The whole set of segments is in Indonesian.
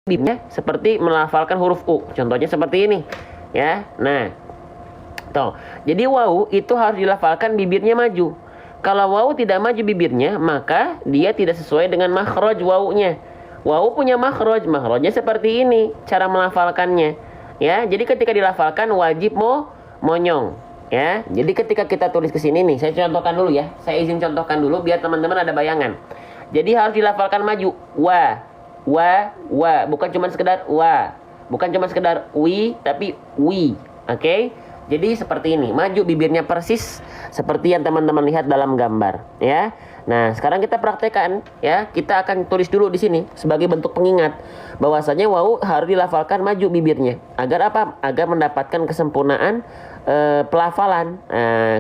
bibirnya seperti melafalkan huruf U. Contohnya seperti ini, ya. Nah, tuh. Jadi wau itu harus dilafalkan bibirnya maju. Kalau wau tidak maju bibirnya, maka dia tidak sesuai dengan makhraj waunya. Wau punya makhraj, makhrajnya seperti ini cara melafalkannya. Ya, jadi ketika dilafalkan wajib monyong. Ya, jadi ketika kita tulis ke sini nih, saya contohkan dulu ya. Saya izin contohkan dulu biar teman-teman ada bayangan. Jadi harus dilafalkan maju. Wa, bukan cuma sekedar wa, bukan cuma sekedar wi, tapi wi. Oke? Jadi seperti ini, maju bibirnya persis seperti yang teman-teman lihat dalam gambar, ya. Nah, sekarang kita praktekkan, ya. Kita akan tulis dulu di sini sebagai bentuk pengingat bahwasanya wau harus dilafalkan maju bibirnya. Agar apa? Agar mendapatkan kesempurnaan pelafalan,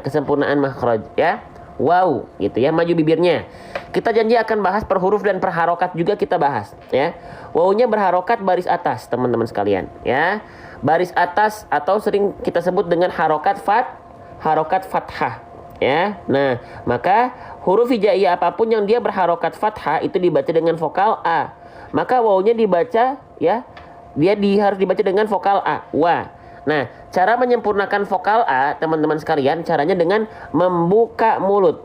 kesempurnaan makhraj, ya. Wow, gitu ya, maju bibirnya. Kita janji akan bahas per huruf dan per harokat juga kita bahas, ya. Wawunya berharokat baris atas, teman-teman sekalian, ya. Baris atas atau sering kita sebut dengan harokat fathah, ya. Nah, maka huruf hijaiyah apapun yang dia berharokat fathah itu dibaca dengan vokal A. Maka wawunya dibaca, ya, harus dibaca dengan vokal A, wa. Nah, cara menyempurnakan vokal A, teman-teman sekalian, caranya dengan membuka mulut.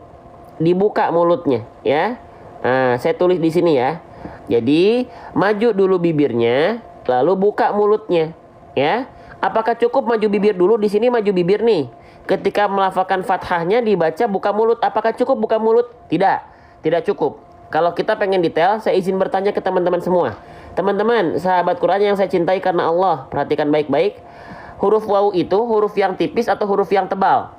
Dibuka mulutnya, ya. Nah, saya tulis di sini ya. Jadi, maju dulu bibirnya, lalu buka mulutnya, ya. Apakah cukup maju bibir dulu? Di sini maju bibir nih. Ketika melafalkan fathahnya dibaca buka mulut. Apakah cukup buka mulut? Tidak, tidak cukup. Kalau kita pengen detail, saya izin bertanya ke teman-teman semua. Teman-teman, sahabat Quran yang saya cintai karena Allah, perhatikan baik-baik. Huruf waw itu huruf yang tipis atau huruf yang tebal?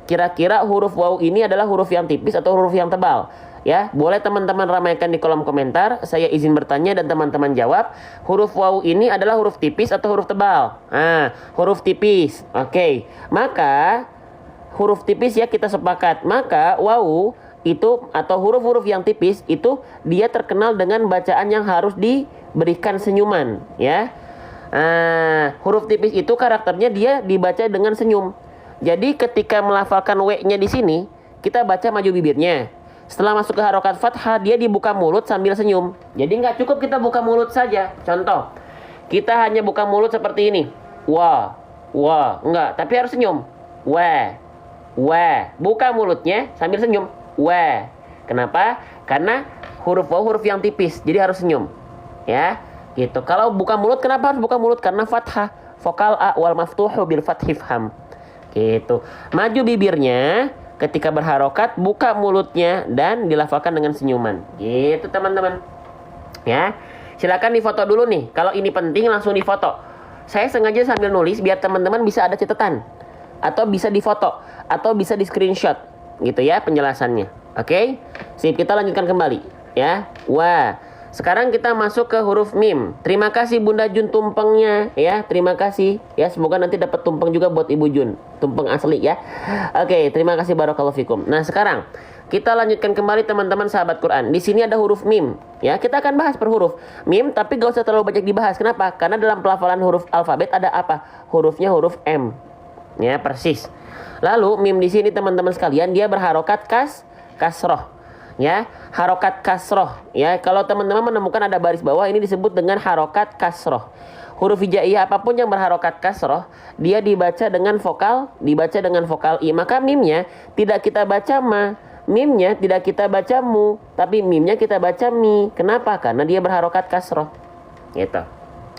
Kira-kira huruf waw ini adalah huruf yang tipis atau huruf yang tebal? Ya, boleh teman-teman ramaikan di kolom komentar. Saya izin bertanya dan teman-teman jawab. Huruf waw ini adalah huruf tipis atau huruf tebal? Huruf tipis. Oke. Maka huruf tipis ya kita sepakat. Maka waw itu atau huruf-huruf yang tipis itu dia terkenal dengan bacaan yang harus diberikan senyuman, ya. Huruf tipis itu karakternya dia dibaca dengan senyum. Jadi ketika melafalkan W-nya di sini, kita baca maju bibirnya. Setelah masuk ke harokat fathah, dia dibuka mulut sambil senyum. Jadi nggak cukup kita buka mulut saja. Contoh, kita hanya buka mulut seperti ini. Wah, enggak, tapi harus senyum. Wah, buka mulutnya sambil senyum. Wah. Kenapa? Karena huruf waw huruf yang tipis, jadi harus senyum. Ya. Gitu. Kalau buka mulut, kenapa harus buka mulut? Karena fathah, vokal A wal maftuhu bil fathhi fham. Gitu. Maju bibirnya, ketika berharokat buka mulutnya dan dilafalkan dengan senyuman. Gitu teman-teman. Ya. Silakan difoto dulu nih. Kalau ini penting langsung difoto. Saya sengaja sambil nulis biar teman-teman bisa ada catatan atau bisa difoto atau bisa di screenshot. Gitu ya penjelasannya. Oke? Sip, kita lanjutkan kembali, ya. Wah. Sekarang kita masuk ke huruf mim. Terima kasih Bunda Jun tumpengnya, ya. Terima kasih, ya. Semoga nanti dapat tumpeng juga buat Ibu Jun, tumpeng asli, ya. Oke, terima kasih barakallahu fikum. Nah, sekarang kita lanjutkan kembali teman-teman sahabat Quran. Di sini ada huruf mim, ya. Kita akan bahas per huruf mim, tapi gak usah terlalu banyak dibahas. Kenapa? Karena dalam pelafalan huruf alfabet ada apa? Hurufnya huruf M, ya, persis. Lalu mim di sini teman-teman sekalian dia berharokat kasroh. Ya, harokat kasroh. Ya, kalau teman-teman menemukan ada baris bawah ini disebut dengan harokat kasroh. Huruf hijaiyah apapun yang berharokat kasroh, dia dibaca dengan vokal I. Maka mimnya tidak kita baca ma, mimnya tidak kita baca mu, tapi mimnya kita baca mi. Kenapa? Karena dia berharokat kasroh. Gitu.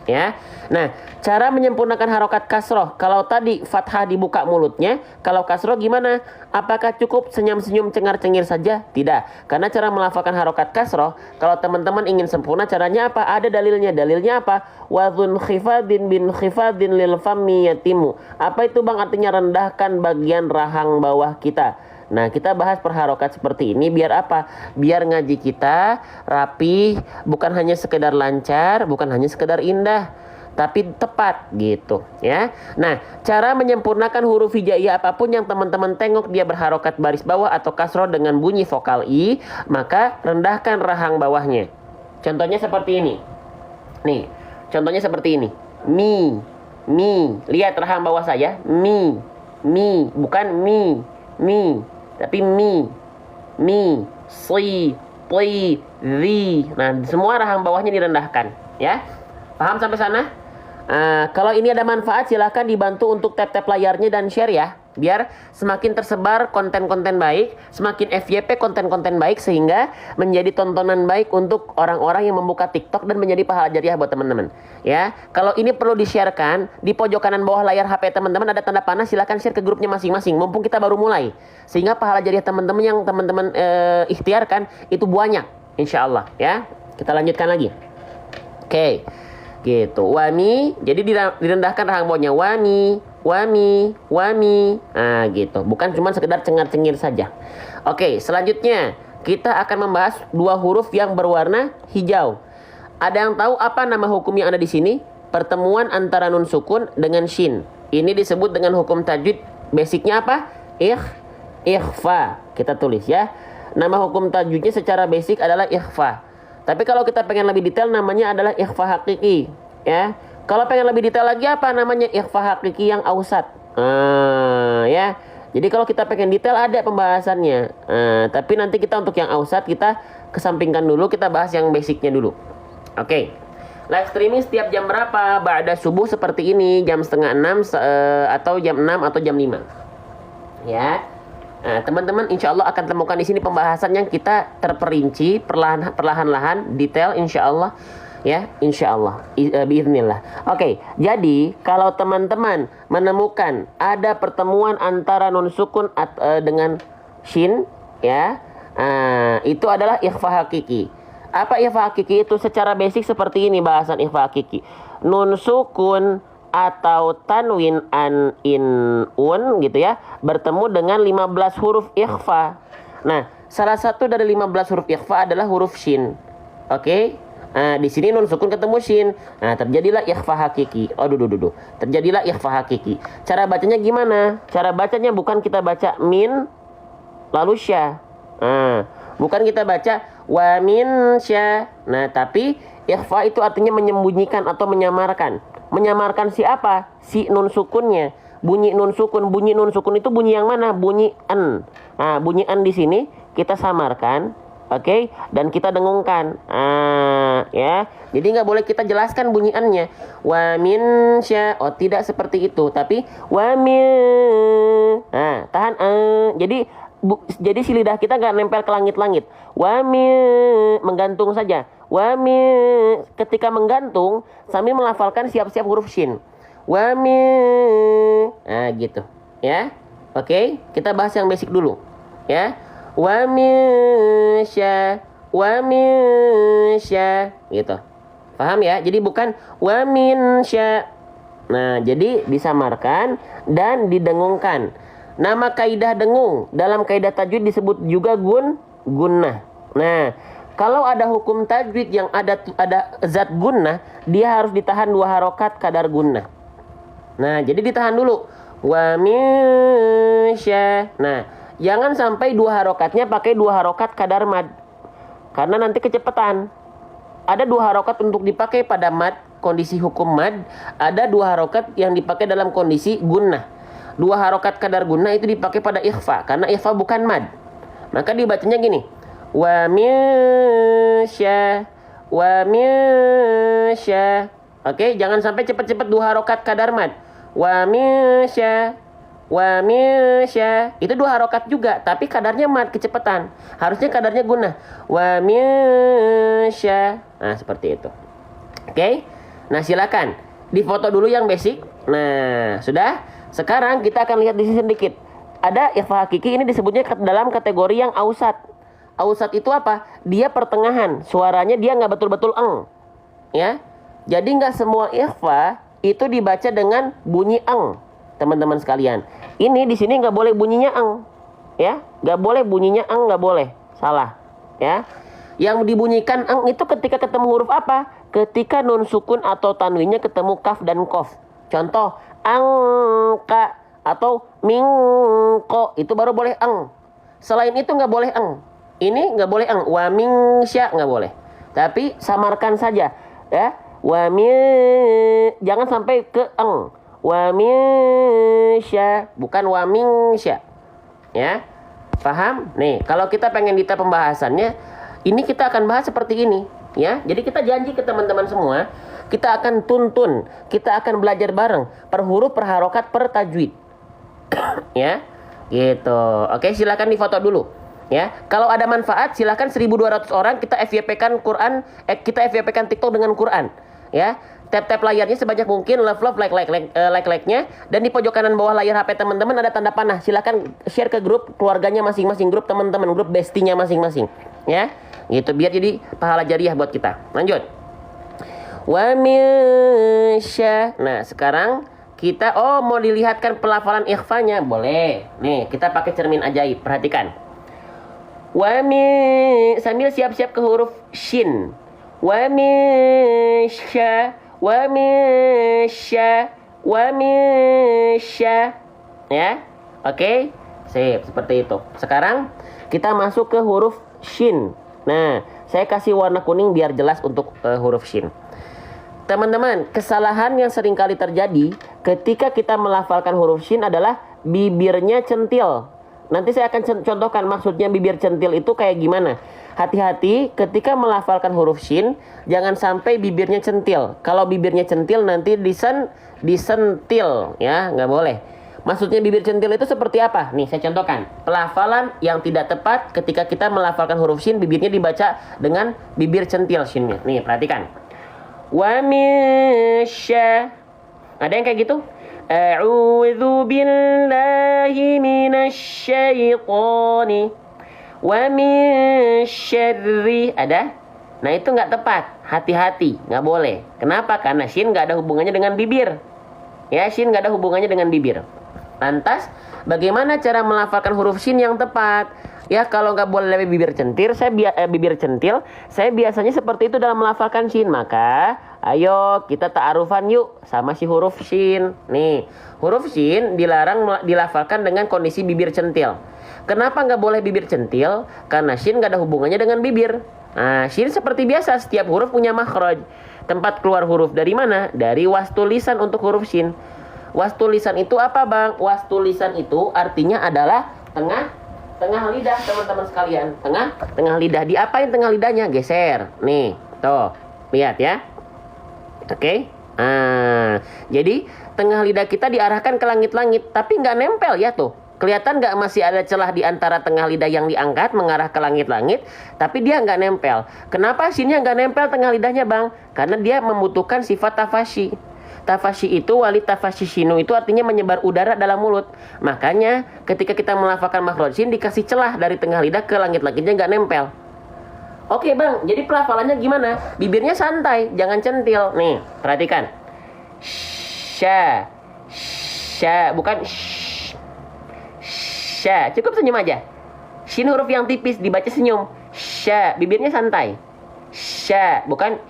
Ya. Nah, cara menyempurnakan harokat kasroh. Kalau tadi fathah dibuka mulutnya, kalau kasroh gimana? Apakah cukup senyum-senyum cengar-cengir saja? Tidak. Karena cara melafalkan harokat kasroh, kalau teman-teman ingin sempurna caranya apa? Ada dalilnya. Dalilnya apa? Wadhun khifadin bin khifadin lil fammi yatimu. Apa itu Bang? Artinya rendahkan bagian rahang bawah kita. Nah, kita bahas per harokat seperti ini biar apa? Biar ngaji kita rapi, bukan hanya sekedar lancar, bukan hanya sekedar indah, tapi tepat gitu, ya. Nah, cara menyempurnakan huruf hijaiyah apapun yang teman-teman tengok dia berharokat baris bawah atau kasroh dengan bunyi vokal I, maka rendahkan rahang bawahnya. Contohnya seperti ini. Nih, contohnya seperti ini. Mi. Lihat rahang bawah saya. Mi, bukan mi. Tapi mi, si, pli, zi. Nah, semua rahang bawahnya direndahkan, ya. Paham sampai sana? Kalau ini ada manfaat, silahkan dibantu untuk tap-tap layarnya dan share ya. Biar semakin tersebar konten-konten baik, semakin FYP konten-konten baik, sehingga menjadi tontonan baik untuk orang-orang yang membuka TikTok dan menjadi pahala jariah buat teman-teman. Ya, kalau ini perlu di-sharekan, di pojok kanan bawah layar HP teman-teman ada tanda panah, silahkan share ke grupnya masing-masing. Mumpung kita baru mulai, sehingga pahala jariah teman-teman yang teman-teman ikhtiarkan itu banyak, insya Allah. Ya, kita lanjutkan lagi. Oke. Gitu, wami, jadi direndahkan rahang bawahnya, wami, wami, wami. Nah, gitu. Bukan cuma sekedar cengar-cengir saja. Oke, selanjutnya kita akan membahas dua huruf yang berwarna hijau. Ada yang tahu apa nama hukum yang ada di sini? Pertemuan antara nun sukun dengan shin. Ini disebut dengan hukum tajwid. Basicnya apa? Ikhfa. Kita tulis ya. Nama hukum tajwidnya secara basic adalah ikhfa. Tapi kalau kita pengen lebih detail, namanya adalah ikhfa hakiki, ya. Kalau pengen lebih detail lagi, apa namanya? Ikhfa hakiki yang ausat, ya. Jadi kalau kita pengen detail ada pembahasannya. Tapi nanti kita untuk yang ausat kita kesampingkan dulu, kita bahas yang basicnya dulu. Oke. Live streaming setiap jam berapa? Ba'da subuh seperti ini, jam 5:30 atau jam 6 atau jam 5. Ya. Nah, teman-teman insya Allah akan temukan di sini pembahasan yang kita terperinci perlahan-lahan detail insya Allah ya, insya Allah biiznillah. Oke, jadi kalau teman-teman menemukan ada pertemuan antara nun sukun dengan shin ya, itu adalah ikhfa hakiki. Apa ikhfa hakiki itu? Secara basic seperti ini bahasan ikhfa hakiki. Nun sukun atau tanwin an in un gitu ya, bertemu dengan 15 huruf ikhfa. Nah, salah satu dari 15 huruf ikhfa adalah huruf shin. Oke? Di sini nun sukun ketemu shin. Nah, terjadilah ikhfa hakiki. Terjadilah ikhfa hakiki. Cara bacanya gimana? Cara bacanya bukan kita baca min lalu sya. Bukan kita baca wa min sya. Nah, tapi ikhfa itu artinya menyembunyikan atau menyamarkan. Menyamarkan siapa? Si nun sukunnya. Bunyi nun sukun. Bunyi nun sukun itu bunyi yang mana? Bunyi an. Nah, bunyi an di sini kita samarkan, oke? Dan kita dengungkan. Ya. Jadi nggak boleh kita jelaskan bunyi an-nya. Wa min sya. Oh, tidak seperti itu. Tapi wa min. Nah, tahan. Jadi si lidah kita nggak nempel ke langit-langit. Wa min, menggantung saja. Wa min, ketika menggantung sambil melafalkan siap-siap huruf shin. Wa min. Nah, gitu. Ya. Oke, kita bahas yang basic dulu. Ya. Wa min sya. Wa min sya. Gitu. Paham ya? Jadi bukan wa min sya. Nah, jadi disamarkan dan didengungkan. Nama kaidah dengung dalam kaidah tajwid disebut juga gunnah. Nah, kalau ada hukum tajwid yang ada zat gunnah, dia harus ditahan 2 harokat kadar gunnah. Nah, jadi ditahan dulu. Wa min sya. Nah, jangan sampai 2 harokatnya pakai 2 harokat kadar mad. Karena nanti kecepatan. Ada 2 harokat untuk dipakai pada mad, kondisi hukum mad. Ada 2 harokat yang dipakai dalam kondisi gunnah. 2 harokat kadar gunnah itu dipakai pada ikhfa, karena ikhfa bukan mad. Maka dibacanya gini. Wa min sya. Wa min sya. Oke, jangan sampai cepat-cepat 2 harokat kadar mad. Wa min sya. Wa min sya. Itu 2 harokat juga, tapi kadarnya mad, kecepatan. Harusnya kadarnya gunnah. Wa min sya. Nah, seperti itu. Oke. Nah, silakan difoto dulu yang basic. Nah, sudah. Sekarang kita akan lihat di sini sedikit. Ada ikhfa hakiki, ini disebutnya dalam kategori yang ausat. Ausat itu apa? Dia pertengahan. Suaranya dia nggak betul-betul eng. Ya. Jadi nggak semua ikhfa itu dibaca dengan bunyi eng. Teman-teman sekalian. Ini di sini nggak boleh bunyinya eng. Ya. Nggak boleh bunyinya eng, nggak boleh. Salah. Ya. Yang dibunyikan eng itu ketika ketemu huruf apa? Ketika nun sukun atau tanwinnya ketemu kaf dan kof. Contoh, angka atau mingko, itu baru boleh eng. Selain itu nggak boleh eng. Ini nggak boleh eng. Wa mingsya nggak boleh. Tapi samarkan saja, ya. Wa min, jangan sampai ke eng. Wa mingsya, bukan wa mingsya. Ya, paham? Nih, kalau kita pengen detail pembahasannya, ini kita akan bahas seperti ini. Ya, jadi kita janji ke teman-teman semua. kita akan tuntun, kita akan belajar bareng per huruf, per harokat, per tajwid. Ya, gitu. Oke, silakan difoto dulu. Ya, kalau ada manfaat silakan 1.200 orang kita FYP-kan Quran, kita FYP-kan TikTok dengan Quran. Ya, tap layarnya sebanyak mungkin, love like-nya, dan di pojok kanan bawah layar HP teman-teman ada tanda panah. Silakan share ke grup keluarganya masing-masing, grup teman-teman, grup bestinya masing-masing. Ya, gitu biar jadi pahala jariah buat kita. Lanjut. Wa min sya. Nah, sekarang kita mau dilihatkan pelafalan ikhfanya, boleh. Nih, kita pakai cermin ajaib. Perhatikan. Wa min, sambil siap-siap ke huruf shin. Wa min sya, wa min sya, wa min sya. Ya. Oke. Sip, seperti itu. Sekarang kita masuk ke huruf shin. Nah, saya kasih warna kuning biar jelas untuk huruf shin. Teman-teman, kesalahan yang sering kali terjadi ketika kita melafalkan huruf shin adalah bibirnya centil. Nanti saya akan contohkan maksudnya bibir centil itu kayak gimana. Hati-hati ketika melafalkan huruf shin, jangan sampai bibirnya centil. Kalau bibirnya centil nanti disentil, ya, nggak boleh. Maksudnya bibir centil itu seperti apa? Nih, saya contohkan. Pelafalan yang tidak tepat ketika kita melafalkan huruf shin, bibirnya dibaca dengan bibir centil shinnya. Nih, perhatikan. Wa min sya. Ada yang kayak gitu? A'udzu billahi minasy syaitani wa min syarri. Ada? Nah, itu nggak tepat. Hati-hati, nggak boleh. Kenapa? Karena shin nggak ada hubungannya dengan bibir. Ya, shin nggak ada hubungannya dengan bibir. Lantas, bagaimana cara melafalkan huruf shin yang tepat? Ya, kalau nggak boleh bibir centil, saya biasanya seperti itu dalam melafalkan shin. Maka, ayo kita ta'arufan yuk sama si huruf shin. Nih, huruf shin dilarang dilafalkan dengan kondisi bibir centil. Kenapa nggak boleh bibir centil? Karena shin nggak ada hubungannya dengan bibir. Nah, shin seperti biasa, setiap huruf punya makhraj. Tempat keluar huruf dari mana? Dari wastu lisan untuk huruf shin. Wastu lisan itu apa, Bang? Wastu lisan itu artinya adalah tengah lidah, teman-teman sekalian. Tengah lidah. Diapain tengah lidahnya? Geser. Nih, tuh. Lihat ya. Oke. Jadi tengah lidah kita diarahkan ke langit-langit, tapi nggak nempel ya tuh. Kelihatan nggak masih ada celah di antara tengah lidah yang diangkat mengarah ke langit-langit, tapi dia nggak nempel. Kenapa shinnya nggak nempel tengah lidahnya, Bang? Karena dia membutuhkan sifat tafashi. Tafashi itu wali tafashi shinu itu artinya menyebar udara dalam mulut. Makanya ketika kita melafalkan makhraj shin dikasih celah dari tengah lidah ke langit-langitnya nggak nempel. Oke, Bang, jadi pelafalannya gimana? Bibirnya santai, jangan centil. Nih, perhatikan. Sya, bukan sya. Cukup senyum aja. Shin huruf yang tipis dibaca senyum. Sya, bibirnya santai. Sya, bukan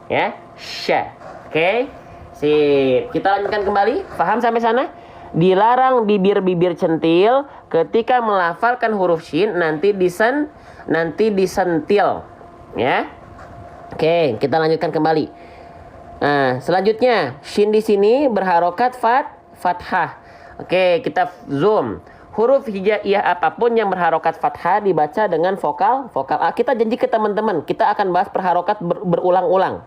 ya, sya. Oke. Sip. Kita lanjutkan kembali. Paham sampai sana? Dilarang bibir-bibir centil ketika melafalkan huruf shin, nanti disentil. Ya. Oke, kita lanjutkan kembali. Nah, selanjutnya shin di sini berharokat fathah. Oke, kita zoom. Huruf hijaiyah apapun yang berharokat fathah dibaca dengan vokal A. Kita janji ke teman-teman, kita akan bahas perharokat berulang-ulang.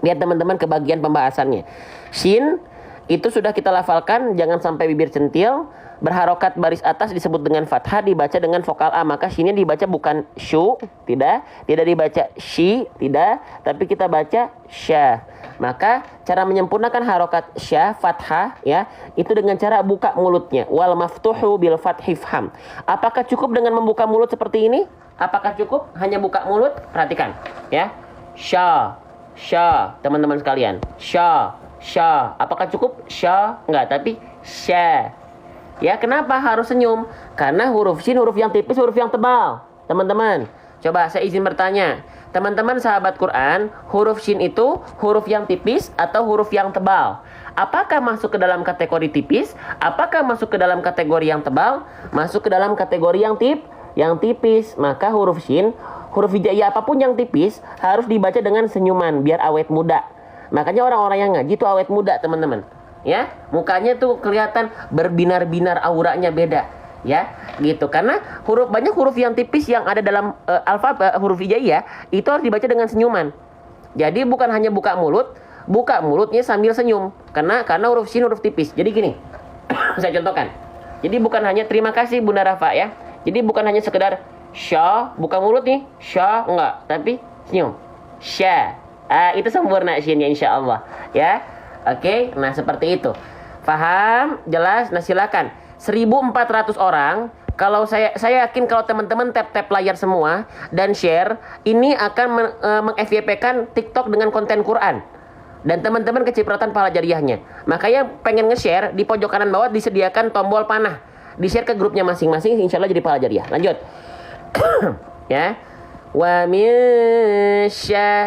Lihat teman-teman kebagian pembahasannya. Shin itu sudah kita lafalkan, jangan sampai bibir centil. Berharokat baris atas disebut dengan fathah, dibaca dengan vokal A. Maka shinnya dibaca bukan shu, tidak dibaca shi, tidak, tapi kita baca sya. Maka cara menyempurnakan harokat sya fathah ya, itu dengan cara buka mulutnya. Wal maftuhu bil fathi fham. Apakah cukup dengan membuka mulut seperti ini? Apakah cukup hanya buka mulut? Perhatikan ya. Sya, teman-teman sekalian. Sya. Apakah cukup? Sya, enggak, tapi sya. Ya, kenapa harus senyum? Karena huruf shin huruf yang tipis, huruf yang tebal. Teman-teman, coba saya izin bertanya. Teman-teman sahabat Quran, huruf shin itu huruf yang tipis atau huruf yang tebal? Apakah masuk ke dalam kategori tipis? Apakah masuk ke dalam kategori yang tebal? Masuk ke dalam kategori yang tipis. Maka huruf shin, huruf hijaiyah apapun yang tipis harus dibaca dengan senyuman biar awet muda. Makanya orang-orang yang ngaji itu awet muda, teman-teman. Ya, mukanya tuh kelihatan berbinar-binar, auranya beda. Ya, gitu. Karena banyak huruf yang tipis yang ada dalam alfabet huruf hijaiyah itu harus dibaca dengan senyuman. Jadi bukan hanya buka mulutnya sambil senyum. Karena huruf shin huruf tipis. Jadi gini, saya contohkan. Jadi bukan hanya terima kasih Bunda Rafa ya. Jadi bukan hanya sekedar sya, buka mulut nih, sya, enggak. Tapi senyum. Sya. Itu sempurna shinnya insya Allah. Ya, oke. Nah seperti itu. Paham? Jelas? Nah silakan. 1.400 orang. Kalau saya yakin kalau teman-teman tap layar semua dan share, ini akan meng-FYP-kan TikTok dengan konten Quran. Dan teman-teman kecipratan pahala jariahnya. Makanya pengen nge-share, di pojok kanan bawah disediakan tombol panah. Di-share ke grupnya masing-masing, insya Allah jadi pahala jariah. Lanjut. Ya. Wa misya.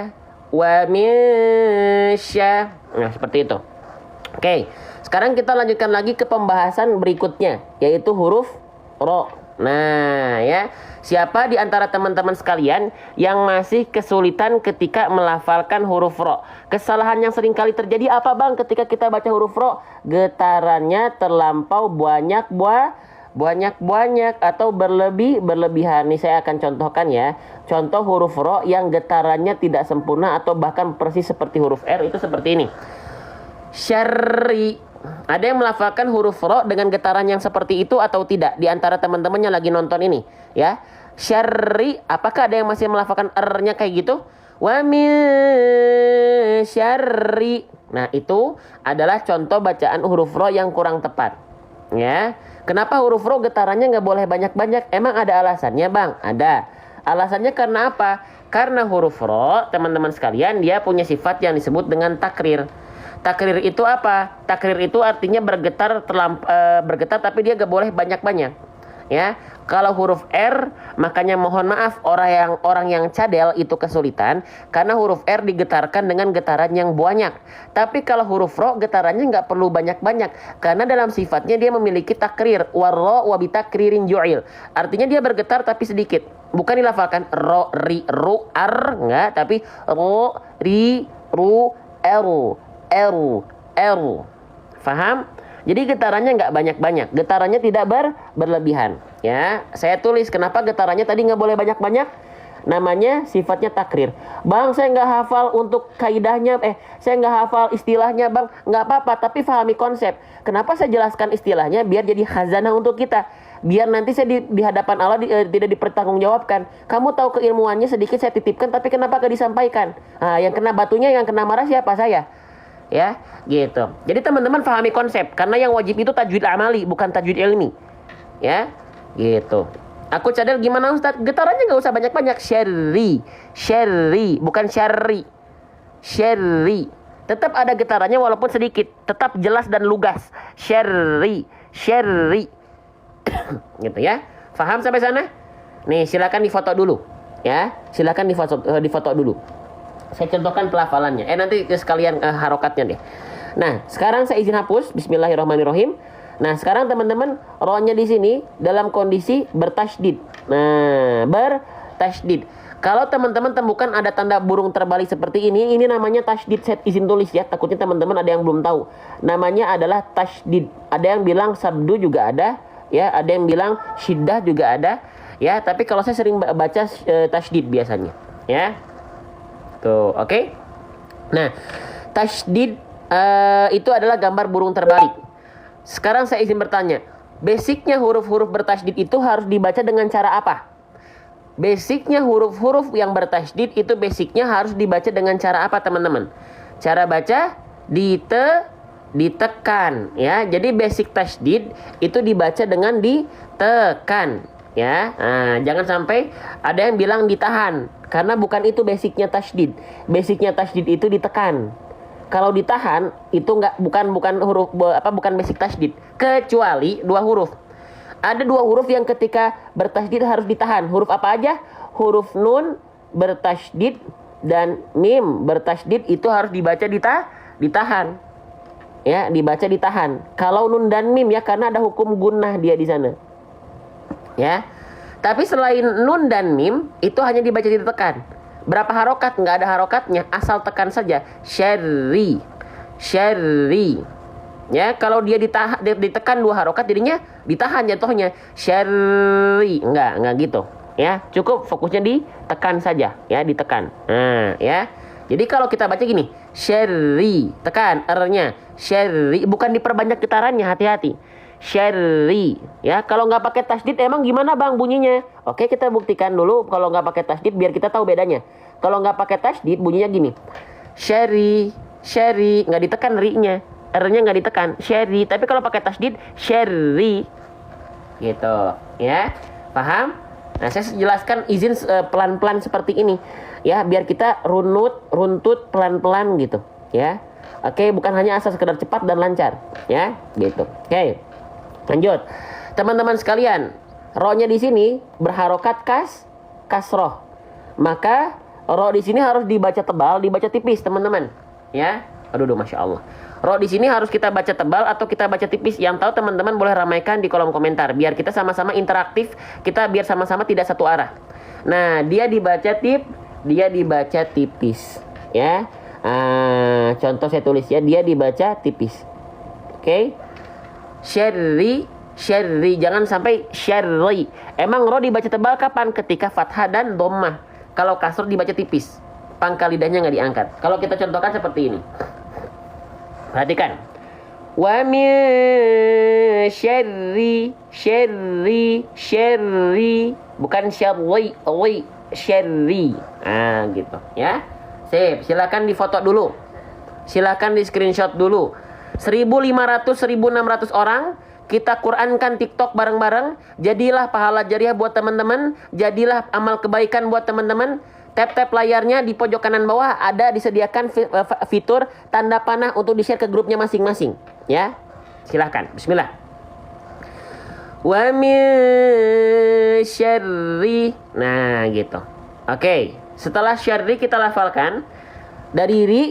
Nah, seperti itu. Oke. Sekarang kita lanjutkan lagi ke pembahasan berikutnya, yaitu huruf ro. Nah, ya. Siapa di antara teman-teman sekalian yang masih kesulitan ketika melafalkan huruf ro? Kesalahan yang sering kali terjadi apa, Bang, ketika kita baca huruf ro? Getarannya terlampau banyak atau berlebihan. Nih saya akan contohkan ya. Contoh huruf ro yang getarannya tidak sempurna atau bahkan persis seperti huruf R itu seperti ini. Syarri. Ada yang melafalkan huruf ro dengan getaran yang seperti itu atau tidak di antara teman-teman yang lagi nonton ini, ya? Syarri, apakah ada yang masih melafalkan R-nya kayak gitu? Wa min syarri. Nah, itu adalah contoh bacaan huruf ro yang kurang tepat. Ya. Kenapa huruf ro getarannya nggak boleh banyak-banyak? Emang ada alasannya, Bang? Ada. Alasannya karena apa? Karena huruf ro, teman-teman sekalian, dia punya sifat yang disebut dengan takrir. Takrir itu apa? Takrir itu artinya bergetar tapi dia gak boleh banyak-banyak. Ya, kalau huruf R, makanya mohon maaf orang yang cadel itu kesulitan karena huruf R digetarkan dengan getaran yang banyak. Tapi kalau huruf ro getarannya nggak perlu banyak-banyak karena dalam sifatnya dia memiliki takrir. Warro wabitakririn ju'il. Artinya dia bergetar tapi sedikit. Bukan dilafalkan ro, ri, ru, ar, enggak, tapi ro, ri, ru, eru. Faham? Jadi getarannya nggak banyak-banyak. Getarannya tidak berlebihan. Ya, saya tulis kenapa getarannya tadi nggak boleh banyak-banyak. Namanya sifatnya takrir. Bang, saya nggak hafal untuk kaidahnya. Saya nggak hafal istilahnya, Bang. Nggak apa-apa, tapi pahami konsep. Kenapa saya jelaskan istilahnya? Biar jadi khazanah untuk kita. Biar nanti saya di hadapan Allah tidak dipertanggungjawabkan. Kamu tahu keilmuannya sedikit saya titipkan, tapi kenapa gak disampaikan? Nah, yang kena batunya, yang kena marah siapa? Saya. Ya, gitu. Jadi teman-teman pahami konsep. Karena yang wajib itu tajwid amali, bukan tajwid ilmi. Ya, gitu. Aku cadel gimana Ustaz? Getarannya gak usah banyak-banyak. Syarri, bukan syarri. Syarri. Tetap ada getarannya walaupun sedikit. Tetap jelas dan lugas. Syarri. Gitu ya. Faham sampai sana? Nih, silakan difoto dulu. Ya, silakan difoto dulu. Saya contohkan pelafalannya. Nanti sekalian harokatnya deh. Nah, sekarang saya izin hapus. Bismillahirrahmanirrahim. Nah, sekarang teman-teman ro-nya di sini dalam kondisi bertasydid. Nah, bertasydid. Kalau teman-teman temukan ada tanda burung terbalik seperti ini namanya tasydid. Saya izin tulis ya. Takutnya teman-teman ada yang belum tahu. Namanya adalah tasydid. Ada yang bilang sabdu juga ada, ya. Ada yang bilang syiddah juga ada, ya. Tapi kalau saya sering baca tasydid biasanya, ya. Tuh, oke. Nah, tasydid itu adalah gambar burung terbalik. Sekarang saya izin bertanya, basicnya huruf-huruf bertasydid itu harus dibaca dengan cara apa? Basicnya huruf-huruf yang bertasydid itu basicnya harus dibaca dengan cara apa, teman-teman? Cara baca ditekan, ya. Jadi basic tasydid itu dibaca dengan ditekan, ya. Nah, jangan sampai ada yang bilang ditahan, karena bukan itu basicnya tasydid. Basicnya tasydid itu ditekan. Kalau ditahan itu bukan basic tasydid, kecuali dua huruf. Ada dua huruf yang ketika bertasydid harus ditahan. Huruf apa aja? Huruf nun bertasydid dan mim bertasydid itu harus dibaca ditahan. Ya, dibaca ditahan. Kalau nun dan mim ya, karena ada hukum gunnah dia di sana. Ya. Tapi selain nun dan mim itu hanya dibaca ditekan. Berapa harokat? Nggak ada harokatnya, asal tekan saja. Syarri. Ya, kalau dia ditekan dua harokat jadinya ditahan jatuhnya. Syarri. Enggak gitu. Ya, cukup fokusnya ditekan saja, ya, ditekan. Nah, ya. Jadi kalau kita baca gini, syarri, tekan R-nya, syarri, bukan diperbanyak getarannya, hati-hati. Syarri, ya. Kalau nggak pakai tasdid emang gimana bang bunyinya? Oke, kita buktikan dulu kalau nggak pakai tasdid biar kita tahu bedanya. Kalau nggak pakai tasdid bunyinya gini, syarri, syarri, nggak ditekan ri-nya, R-nya nggak ditekan, syarri. Tapi kalau pakai tasdid, syarri, gitu, ya. Paham? Nah, saya jelaskan izin pelan-pelan seperti ini, ya, biar kita runtut pelan-pelan gitu, ya. Oke, bukan hanya asal sekedar cepat dan lancar, ya, gitu. Oke, lanjut, teman-teman sekalian. Ro-nya di sini berharokat kasroh, maka ro di sini harus dibaca tebal, dibaca tipis, teman-teman, ya. Aduh, masya Allah. Ro di sini harus kita baca tebal atau kita baca tipis. Yang tahu teman-teman boleh ramaikan di kolom komentar biar kita sama-sama interaktif, kita biar sama-sama tidak satu arah. Nah, dia dibaca tipis, ya. Contoh saya tulis ya, dia dibaca tipis. Oke. Syarri, syarri, jangan sampai syarri. Emang ro dibaca tebal kapan? Ketika fathah dan dhammah. Kalau kasroh dibaca tipis, pangkal lidahnya nggak diangkat. Kalau kita contohkan seperti ini, perhatikan. Wa min syarri, syarri, syarri, bukan syarri, syarri. Gitu, ya. Sip, silakan difoto dulu. Silakan di screenshot dulu. 1.500-1.600 orang kita Qurankan TikTok bareng-bareng. Jadilah pahala jariah buat teman-teman, jadilah amal kebaikan buat teman-teman. Tap-tap layarnya di pojok kanan bawah ada disediakan fitur tanda panah untuk di-share ke grupnya masing-masing, ya. Silahkan. Bismillah. Wa min syarri. Nah, gitu. Oke, setelah syarri kita lafalkan dari ri.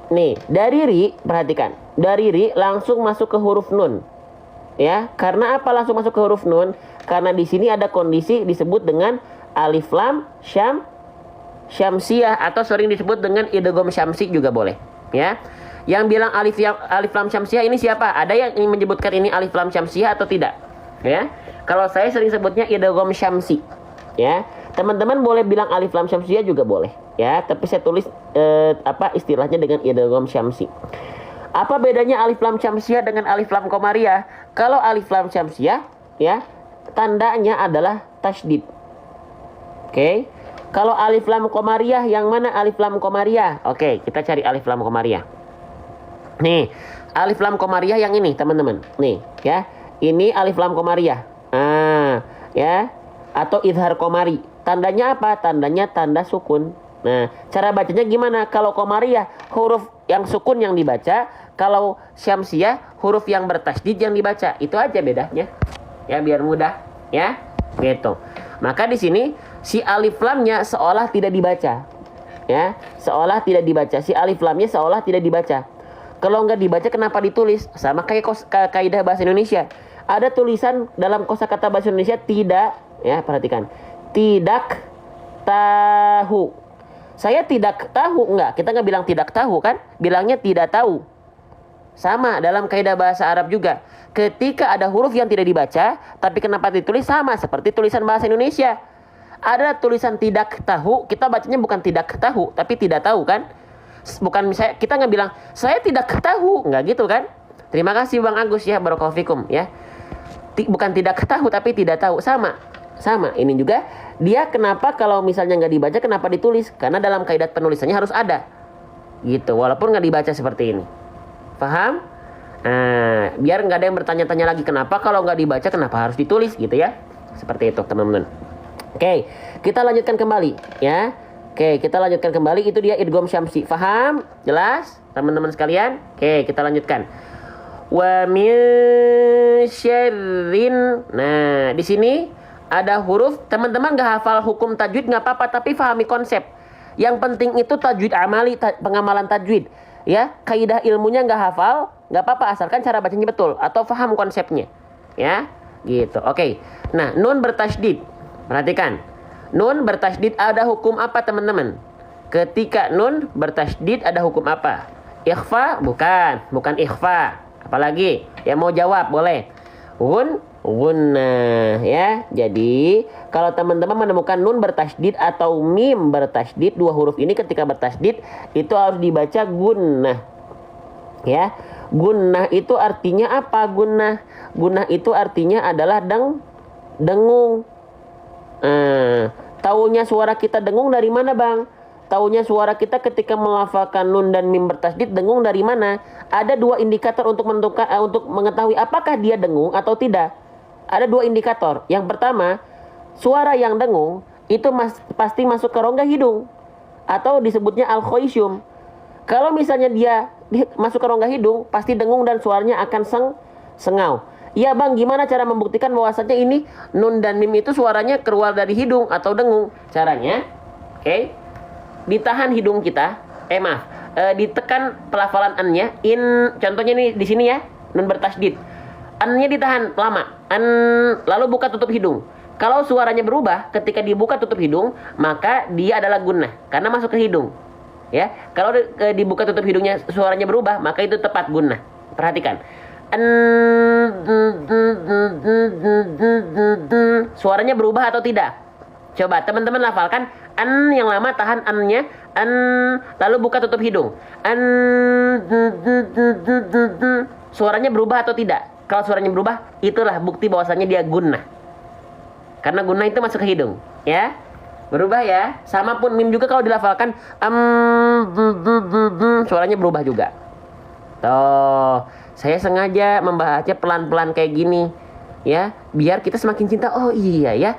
Nih, dari ri, perhatikan. Dari ri langsung masuk ke huruf nun. Ya, karena apa langsung masuk ke huruf nun? Karena di sini ada kondisi disebut dengan alif lam syamsiyah atau sering disebut dengan idgham syamsi juga boleh, ya. Yang bilang alif lam syamsiyah ini siapa? Ada yang ingin menyebutkan ini alif lam syamsiyah atau tidak? Ya. Kalau saya sering sebutnya idgham syamsi, ya. Teman-teman boleh bilang alif lam syamsiyah juga boleh, ya. Tapi saya tulis istilahnya dengan idgham syamsi. Apa bedanya alif lam syamsiyah dengan alif lam qamariyah? Kalau alif lam syamsiyah, ya, tandanya adalah tasydid. Oke. Kalau alif lam qamariyah, yang mana alif lam qamariyah? Oke, kita cari alif lam qamariyah. Nih, alif lam qamariyah yang ini, teman-teman. Nih, ya. Ini alif lam qamariyah. Ya. Atau idhar qamari. Tandanya apa? Tandanya tanda sukun. Nah, cara bacanya gimana? Kalau qamariyah, huruf yang sukun yang dibaca. Kalau syamsiyah, huruf yang bertasydid yang dibaca. Itu aja bedanya. Ya, biar mudah, ya. Gitu. Maka di sini si alif lamnya seolah tidak dibaca. Ya, seolah tidak dibaca. Si alif lamnya seolah tidak dibaca. Kalau nggak dibaca kenapa ditulis? Sama kayak kaidah bahasa Indonesia. Ada tulisan dalam kosakata bahasa Indonesia tidak, ya, perhatikan. Tidak tahu. Saya tidak tahu, enggak. Kita nggak bilang tidak tahu kan? Bilangnya tidak tahu. Sama dalam kaidah bahasa Arab juga. Ketika ada huruf yang tidak dibaca, tapi kenapa ditulis sama seperti tulisan bahasa Indonesia. Ada tulisan tidak tahu, kita bacanya bukan tidak tahu, tapi tidak tahu kan? Bukan misalnya kita nggak bilang saya tidak tahu, nggak gitu kan? Terima kasih Bang Agus ya, barakallahu fikum ya. Bukan tidak tahu tapi tidak tahu, sama. Ini juga dia kenapa kalau misalnya nggak dibaca kenapa ditulis? Karena dalam kaidah penulisannya harus ada. Gitu, walaupun nggak dibaca seperti ini. Paham? Biar nggak ada yang bertanya-tanya lagi kenapa kalau nggak dibaca kenapa harus ditulis gitu ya. Seperti itu teman-teman. Oke, kita lanjutkan kembali ya. Oke, kita lanjutkan kembali. Itu dia idgham syamsi. Paham? Jelas teman-teman sekalian? Oke, kita lanjutkan. Wa min syarrin. Nah, di sini ada huruf. Teman-teman nggak hafal hukum tajwid nggak apa-apa, tapi pahami konsep. Yang penting itu tajwid amali, pengamalan tajwid. Ya, kaidah ilmunya nggak hafal, nggak apa-apa asalkan cara bacanya betul atau paham konsepnya. Ya, gitu. Oke. Nah, nun bertasydid. Perhatikan. Nun bertasydid ada hukum apa, teman-teman? Ketika nun bertasydid ada hukum apa? Ikhfa? Bukan ikhfa. Apalagi? Ya mau jawab boleh. gunnah ya. Jadi kalau teman-teman menemukan nun bertasydid atau mim bertasydid, dua huruf ini ketika bertasydid itu harus dibaca gunnah ya. Gunnah itu artinya apa? Gunnah itu artinya adalah dengung. Taunya suara kita dengung dari mana, Bang? Taunya suara kita ketika melafalkan nun dan mim bertasydid dengung dari mana? Ada dua indikator untuk menentukan untuk mengetahui apakah dia dengung atau tidak. Ada dua indikator. Yang pertama, suara yang dengung itu pasti masuk ke rongga hidung atau disebutnya al-khoisyum. Kalau misalnya dia masuk ke rongga hidung, pasti dengung dan suaranya akan sengau. Iya Bang, gimana cara membuktikan bahwasanya ini nun dan mim itu suaranya keluar dari hidung atau dengung? Caranya, oke, ditahan hidung kita, ditekan pelafalan an-nya, contohnya nih di sini ya, nun bertasydid. An-nya ditahan lama, lalu buka tutup hidung. Kalau suaranya berubah ketika dibuka tutup hidung, maka dia adalah gunnah karena masuk ke hidung. Ya, kalau dibuka tutup hidungnya suaranya berubah, maka itu tepat gunnah. Perhatikan. Suaranya berubah atau tidak? Coba teman-teman lafalkan an yang lama, tahan an-nya, lalu buka tutup hidung. Suaranya berubah atau tidak? Kalau suaranya berubah, itulah bukti bahwasannya dia gunnah. Karena gunnah itu masuk ke hidung, ya. Berubah ya. Sama pun mim juga kalau dilafalkan suaranya berubah juga. Tuh, saya sengaja membahasnya pelan-pelan kayak gini ya, biar kita semakin cinta. Oh iya ya.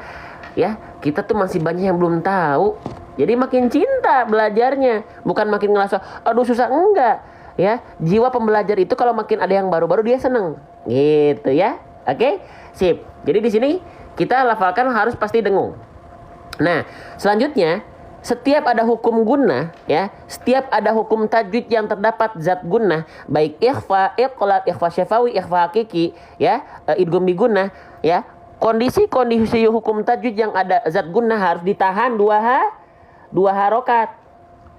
Ya, kita tuh masih banyak yang belum tahu. Jadi makin cinta belajarnya, bukan makin ngerasa aduh susah, enggak. Ya, jiwa pembelajar itu kalau makin ada yang baru-baru dia seneng. Gitu ya. Oke? Sip. Jadi di sini kita lafalkan harus pasti dengung. Nah, selanjutnya setiap ada hukum gunnah ya, setiap ada hukum tajwid yang terdapat zat gunnah, baik ikhfa, iqlab, ikhfa syafawi, ikhfa hakiki ya, idgham bi gunnah ya. Kondisi hukum tajwid yang ada zat gunnah harus ditahan dua harokat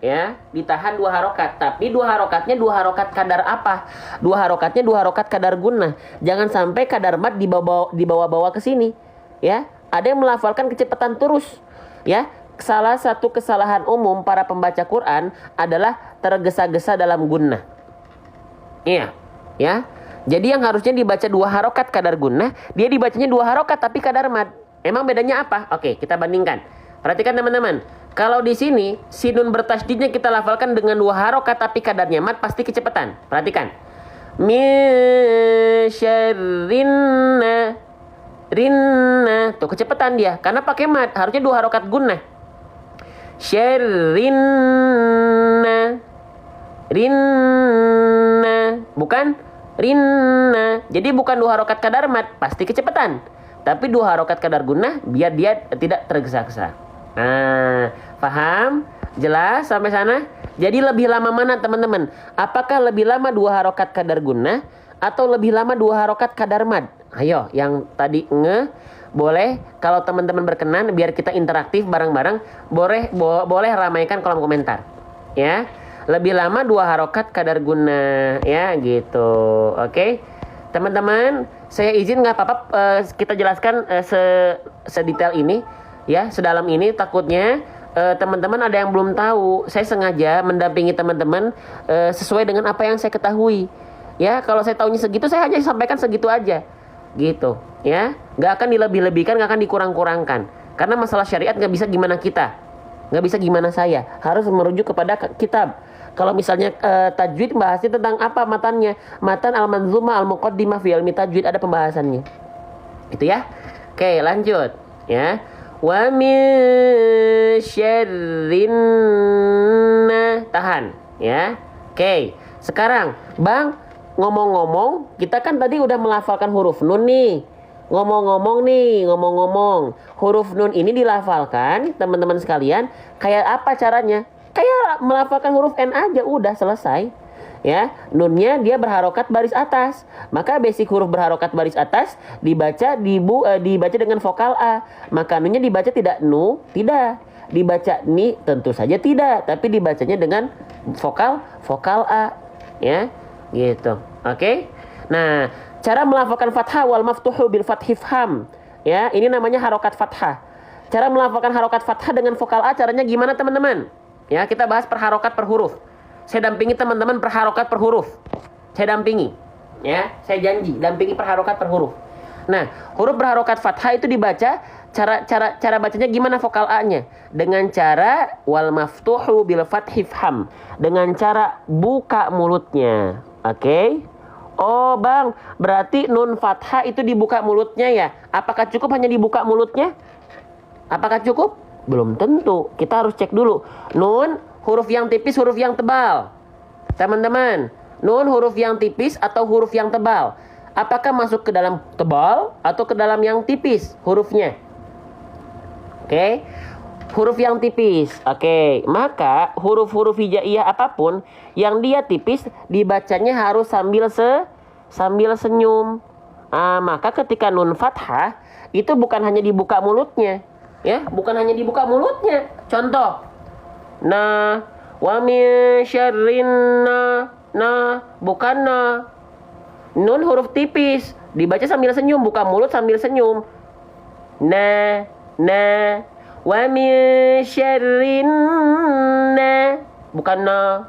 ya, ditahan 2 harokat. Tapi 2 harokatnya 2 harokat kadar apa? 2 harokatnya 2 harokat kadar gunnah. Jangan sampai kadar mad dibawa-bawa ke sini ya. Ada yang melafalkan kecepatan terus ya. Salah satu kesalahan umum para pembaca Quran adalah tergesa-gesa dalam gunnah. Iya, ya. Jadi yang harusnya dibaca 2 harokat kadar gunnah, dia dibacanya 2 harokat tapi kadar mad. Emang bedanya apa? Oke, kita bandingkan. Perhatikan teman-teman. Kalau di sini sinun bertasydidnya kita lafalkan dengan 2 harokat tapi kadarnya mad, pasti kecepatan. Perhatikan. Min syarrinna, rinna, tuh kecepatan dia karena pakai mad, harusnya 2 harokat gunnah. Syarrinna, rinna, bukan rinna. Jadi bukan 2 harokat kadar mad, pasti kecepatan. Tapi 2 harokat kadar gunnah biar dia tidak tergesa-gesa. Nah, paham? Jelas sampai sana? Jadi lebih lama mana teman-teman? Apakah lebih lama 2 harokat kadar gunnah atau lebih lama 2 harokat kadar mad? Ayo, yang tadi boleh, kalau teman-teman berkenan biar kita interaktif bareng-bareng, boleh ramaikan kolom komentar. Ya. Lebih lama 2 harokat kadar gunnah ya gitu. Oke. Teman-teman, saya izin nggak apa-apa kita jelaskan sedetail ini ya, sedalam ini, takutnya teman-teman ada yang belum tahu. Saya sengaja mendampingi teman-teman sesuai dengan apa yang saya ketahui. Ya, kalau saya tahunya segitu, saya hanya sampaikan segitu aja. Gitu ya, nggak akan dilebih-lebihkan, nggak akan dikurang-kurangkan, karena masalah syariat nggak bisa gimana kita, nggak bisa gimana saya, harus merujuk kepada kitab. Kalau misalnya tajwid bahasnya tentang apa matannya, matan al-manzumah al-muqaddimah fi ilmi tajwid, ada pembahasannya itu ya. Oke, lanjut ya. Wa min syarrinna, tahan ya. Oke, sekarang Bang, ngomong-ngomong, kita kan tadi udah melafalkan huruf nun nih. Ngomong-ngomong, huruf nun ini dilafalkan, teman-teman sekalian, kayak apa caranya? Kayak melafalkan huruf N aja, udah selesai. Ya, nunnya dia berharokat baris atas. Maka basic huruf berharokat baris atas dibaca dengan vokal A. Maka nunnya dibaca tidak nu, tidak. Dibaca ni, tentu saja tidak, tapi dibacanya dengan vokal A. Ya. Gitu. Oke. Nah, Cara melafalkan fathah wal maftuhu bil fathi fham. Ya, ini namanya harokat fathah. Cara melafalkan harokat fathah dengan vokal A caranya gimana teman-teman? Ya, kita bahas per harokat per huruf. Saya dampingi teman-teman per harokat per huruf. Saya dampingi. Ya, saya janji dampingi per harokat per huruf. Nah, huruf berharokat fathah itu dibaca cara bacanya gimana vokal A-nya? Dengan cara wal maftuhu bil fathi fham. Dengan cara buka mulutnya. Oke? Oh bang, berarti nun fathah itu dibuka mulutnya ya? Apakah cukup hanya dibuka mulutnya? Apakah cukup? Belum tentu. Kita harus cek dulu. Nun, huruf yang tipis, huruf yang tebal. Teman-teman, nun huruf yang tipis atau huruf yang tebal? Apakah masuk ke dalam tebal atau ke dalam yang tipis hurufnya? Oke. Huruf yang tipis. Oke. Maka huruf-huruf hijaiyah apapun yang dia tipis dibacanya harus sambil senyum. Maka ketika nun fathah itu bukan hanya dibuka mulutnya, ya, bukan hanya dibuka mulutnya. Contoh. Nah, wa min syarrin bukan na. Nun huruf tipis dibaca sambil senyum, buka mulut sambil senyum. Nah, wa min syarrin bukan na.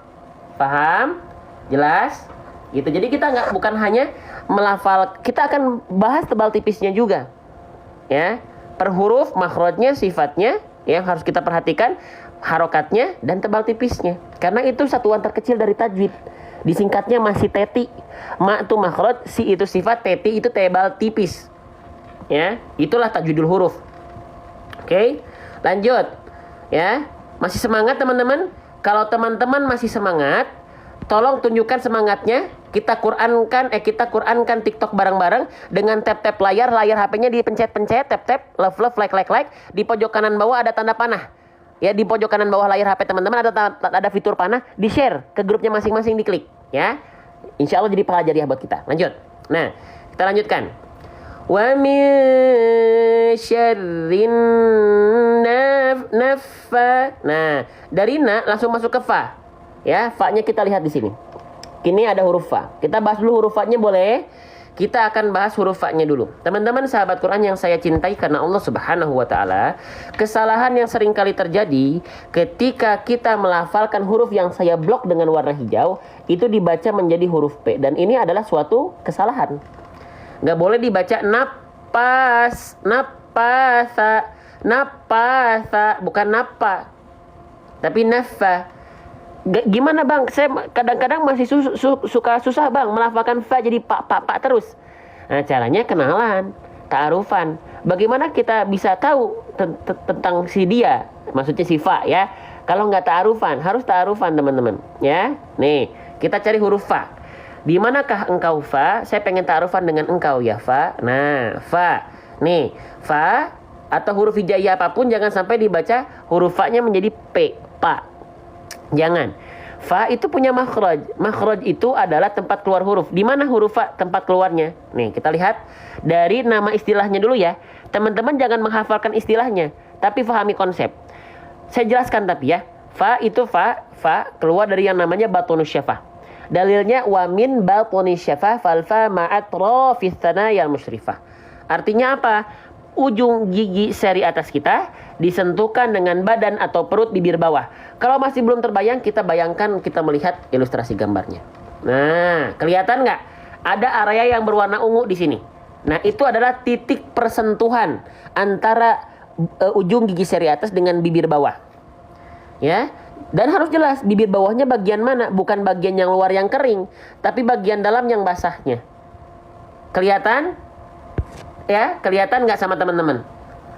Paham? Jelas? Gitu. Jadi kita bukan hanya melafal, kita akan bahas tebal tipisnya juga. Ya, per huruf, makhrajnya, sifatnya yang harus kita perhatikan, harokatnya dan tebal tipisnya. Karena itu satuan terkecil dari tajwid. Disingkatnya masih teti. Ma itu makhraj, si itu sifat, teti itu tebal tipis. Ya, itulah tajwidul huruf. Oke, lanjut. Ya, masih semangat teman-teman? Kalau teman-teman masih semangat, tolong tunjukkan semangatnya. Kita Qur'ankan TikTok bareng-bareng dengan tap-tap layar HP-nya dipencet-pencet, tap-tap, love, like. Di pojok kanan bawah ada tanda panah. Ya, di pojok kanan bawah layar HP teman-teman ada fitur panah, di-share ke grupnya masing-masing, diklik, ya. Insya Allah jadi pahala jariah buat kita. Lanjut. Nah, kita lanjutkan. Wa min syarrin naffa. Nah, dari na langsung masuk ke fa. Ya, fa-nya kita lihat di sini. Kini ada huruf fa. Kita bahas dulu huruf fa-nya boleh? Kita akan bahas huruf fa-nya dulu. Teman-teman sahabat Quran yang saya cintai karena Allah Subhanahu wa taala, kesalahan yang sering kali terjadi ketika kita melafalkan huruf yang saya blok dengan warna hijau itu dibaca menjadi huruf P, dan ini adalah suatu kesalahan. Nggak boleh dibaca napasa, bukan napa, tapi nafa. Gimana bang? Saya kadang-kadang masih suka susah bang melafalkan fa jadi pak terus. Nah, caranya kenalan, ta'arufan. Bagaimana kita bisa tahu tentang si dia? Maksudnya si fa ya. Kalau nggak ta'arufan, harus ta'arufan teman-teman. Ya, nih kita cari huruf fa. Di manakah engkau fa? Saya pengen ta'arufan dengan engkau ya fa. Nah, fa. Nih, fa atau huruf hijaiyah apapun jangan sampai dibaca huruf fa-nya menjadi p, pa. Jangan. Fa itu punya makhraj. Makhraj itu adalah tempat keluar huruf. Di mana huruf fa tempat keluarnya? Nih, kita lihat dari nama istilahnya dulu ya. Teman-teman jangan menghafalkan istilahnya, tapi fahami konsep. Saya jelaskan tapi ya. Fa itu fa keluar dari yang namanya batonus syafah. Dalilnya wa min batonus syafah fal fa ma'at rafis tsanayal musyrifah. Artinya apa? Ujung gigi seri atas kita disentuhkan dengan badan atau perut bibir bawah. Kalau masih belum terbayang, kita bayangkan, kita melihat ilustrasi gambarnya. Nah, kelihatan nggak? Ada area yang berwarna ungu di sini. Nah, itu adalah titik persentuhan antara ujung gigi seri atas dengan bibir bawah. Ya, dan harus jelas bibir bawahnya bagian mana, bukan bagian yang luar yang kering, tapi bagian dalam yang basahnya. Kelihatan? Ya, kelihatan nggak sama teman-teman?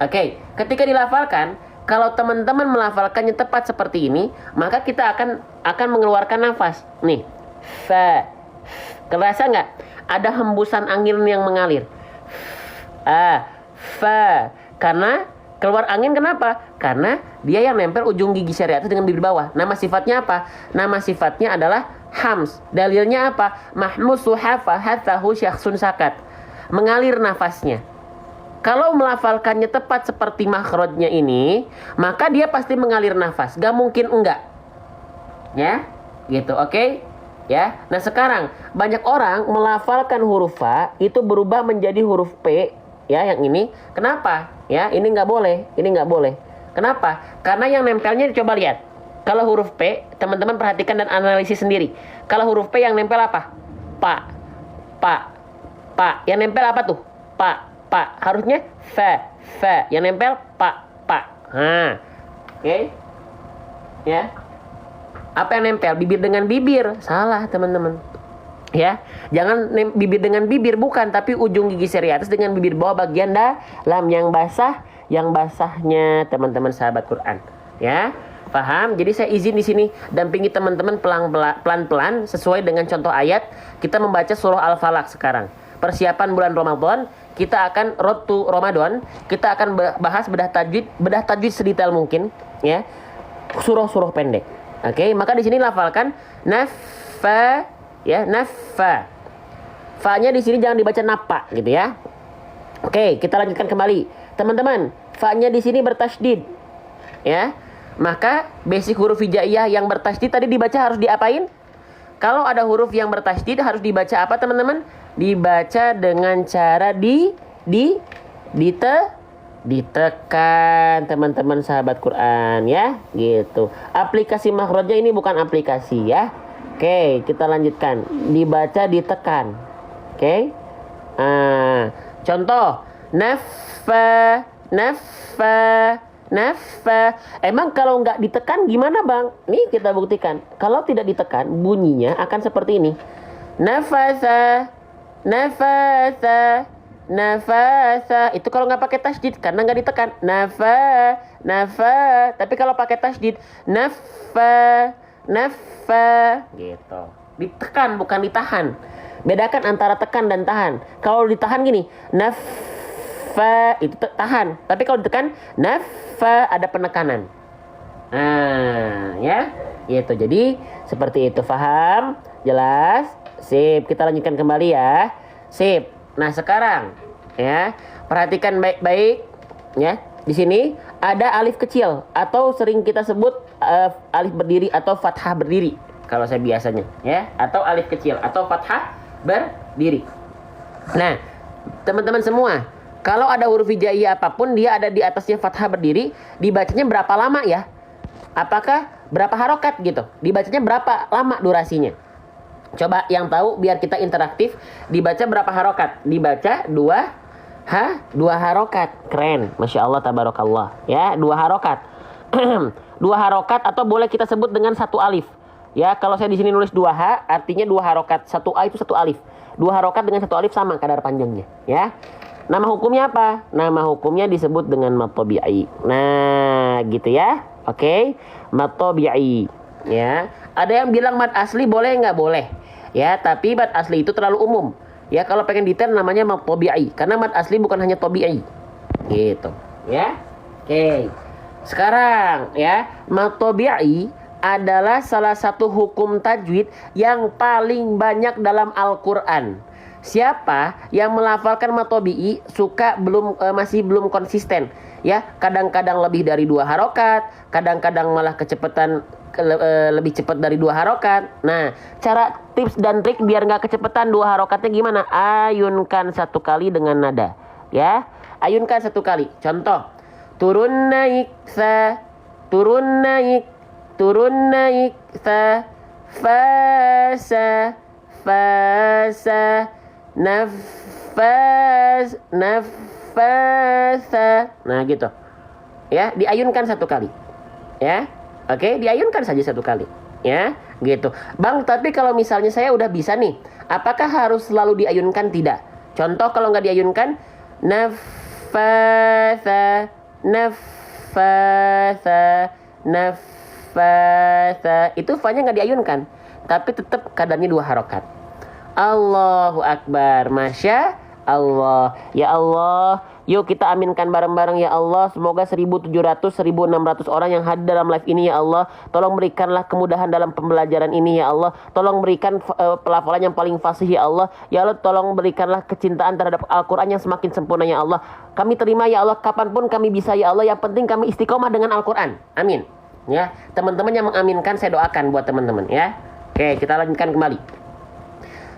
Oke, ketika dilafalkan, kalau teman-teman melafalkannya tepat seperti ini, maka kita akan mengeluarkan nafas. Nih, fa. Kerasa nggak? Ada hembusan angin yang mengalir. Fa. Karena keluar angin kenapa? Karena dia yang nempel ujung gigi seri atas dengan bibir bawah. Nama sifatnya apa? Nama sifatnya adalah hams. Dalilnya apa? Mahmusu hafa hathahu syakhsun sakat. Mengalir nafasnya. Kalau melafalkannya tepat seperti makhrajnya ini, maka dia pasti mengalir nafas. Gak mungkin enggak. Ya, gitu, oke? Ya, nah sekarang banyak orang melafalkan huruf fa itu berubah menjadi huruf p, ya yang ini. Kenapa? Ya, ini nggak boleh, ini nggak boleh. Kenapa? Karena yang nempelnya coba lihat. Kalau huruf p, teman-teman perhatikan dan analisis sendiri. Kalau huruf p yang nempel apa? Pa, pa, pa. Yang nempel apa tuh? Pa, pa. Harusnya fa, fa. Yang nempel pa, pa. Nah, oke? Ya. Apa yang nempel? Bibir dengan bibir. Salah, teman-teman. Ya, jangan bibir dengan bibir, bukan, tapi ujung gigi seri atas dengan bibir bawah bagian dalam yang basah, yang basahnya teman-teman sahabat Quran. Ya, paham? Jadi saya izin di sini dampingi teman-teman pelan-pelan sesuai dengan contoh ayat. Kita membaca surah Al-Falaq sekarang. Persiapan bulan Ramadan, kita akan road to Ramadan. Kita akan bahas bedah tajwid sedetail mungkin, ya. Surah-surah pendek. Oke, maka di sini lafalkan nafa, ya, nafa. Fa-nya di sini jangan dibaca napa gitu ya. Oke, kita lanjutkan kembali. Teman-teman, fa-nya di sini bertasydid. Ya. Maka basic huruf hijaiyah yang bertasydid tadi dibaca harus diapain? Kalau ada huruf yang bertasydid harus dibaca apa, teman-teman? Dibaca dengan cara ditekan, teman-teman sahabat Quran, ya, gitu. Aplikasi makhrajnya ini bukan aplikasi, ya. Oke, kita lanjutkan. Dibaca ditekan. Oke. Contoh, nafa, nafa, nafa. Emang kalau nggak ditekan gimana, Bang? Nih kita buktikan. Kalau tidak ditekan, bunyinya akan seperti ini. Nafasa, nafasa, nafasa. Itu kalau nggak pakai tasydid karena nggak ditekan. Nafa, nafa. Tapi kalau pakai tasydid, nafa, nafa, gitu. Ditekan bukan ditahan. Bedakan antara tekan dan tahan. Kalau ditahan gini, nafa itu tahan. Tapi kalau ditekan, nafa ada penekanan. Nah, ya, gitu. Jadi seperti itu. Paham? Jelas? Sip. Kita lanjutkan kembali ya. Sip. Nah sekarang ya perhatikan baik-baik ya. Di sini ada alif kecil atau sering kita sebut alif berdiri atau fathah berdiri kalau saya biasanya ya, atau alif kecil atau fathah berdiri. Nah teman-teman semua, kalau ada huruf hijaiyah apapun dia ada di atasnya fathah berdiri, dibacanya berapa lama ya? Apakah berapa harokat gitu? Dibacanya berapa lama durasinya? Coba yang tahu biar kita interaktif. Dibaca berapa harokat? Dibaca dua harokat. Keren, masya Allah, tabarakallah. Ya, 2 harokat. 2 harokat atau boleh kita sebut dengan 1 alif. Ya, kalau saya di sini nulis 2H, artinya 2 harokat. 1A itu 1 alif. 2 harokat dengan 1 alif sama kadar panjangnya. Ya. Nama hukumnya apa? Nama hukumnya disebut dengan mad tabi'i. Nah, gitu ya. Oke, mad tabi'i. Ya. Ada yang bilang mad asli boleh nggak? Boleh. Ya, tapi mad asli itu terlalu umum. Ya, kalau pengen detail namanya mad tabi'i. Karena mad asli bukan hanya tabi'i. Gitu. Ya. Oke. Sekarang ya, mad tabi'i adalah salah satu hukum tajwid yang paling banyak dalam Al-Qur'an. Siapa yang melafalkan mad tabi'i masih belum konsisten. Ya, kadang-kadang lebih dari 2 harokat, kadang-kadang malah kecepatan lebih cepat dari 2 harokat. Nah, cara tips dan trik biar nggak kecepatan 2 harokatnya gimana? Ayunkan 1 kali dengan nada. Ya, ayunkan 1 kali. Contoh, turun naik sa, turun naik, turun naik sa, fasa, fasa, nafas, nafasa. Nah, gitu. Ya, diayunkan 1 kali. Ya. Oke, diayunkan saja 1 kali. Ya, gitu. Bang, tapi kalau misalnya saya udah bisa nih, apakah harus selalu diayunkan? Tidak. Contoh kalau nggak diayunkan, nafasa, nafasa, nafasa. Itu fa-nya nggak diayunkan, tapi tetap kadarnya 2 harokat. Allahu Akbar. Masya Allah. Ya Allah, yuk kita aminkan bareng-bareng ya Allah. Semoga 1.700-1.600 orang yang hadir dalam live ini ya Allah. Tolong berikanlah kemudahan dalam pembelajaran ini ya Allah. Tolong berikan pelafalan yang paling fasih ya Allah. Ya Allah, tolong berikanlah kecintaan terhadap Al-Quran yang semakin sempurna ya Allah. Kami terima ya Allah, kapanpun kami bisa ya Allah. Yang penting kami istiqomah dengan Al-Quran. Amin. Ya, teman-teman yang mengaminkan saya doakan buat teman-teman ya. Oke, kita lanjutkan kembali.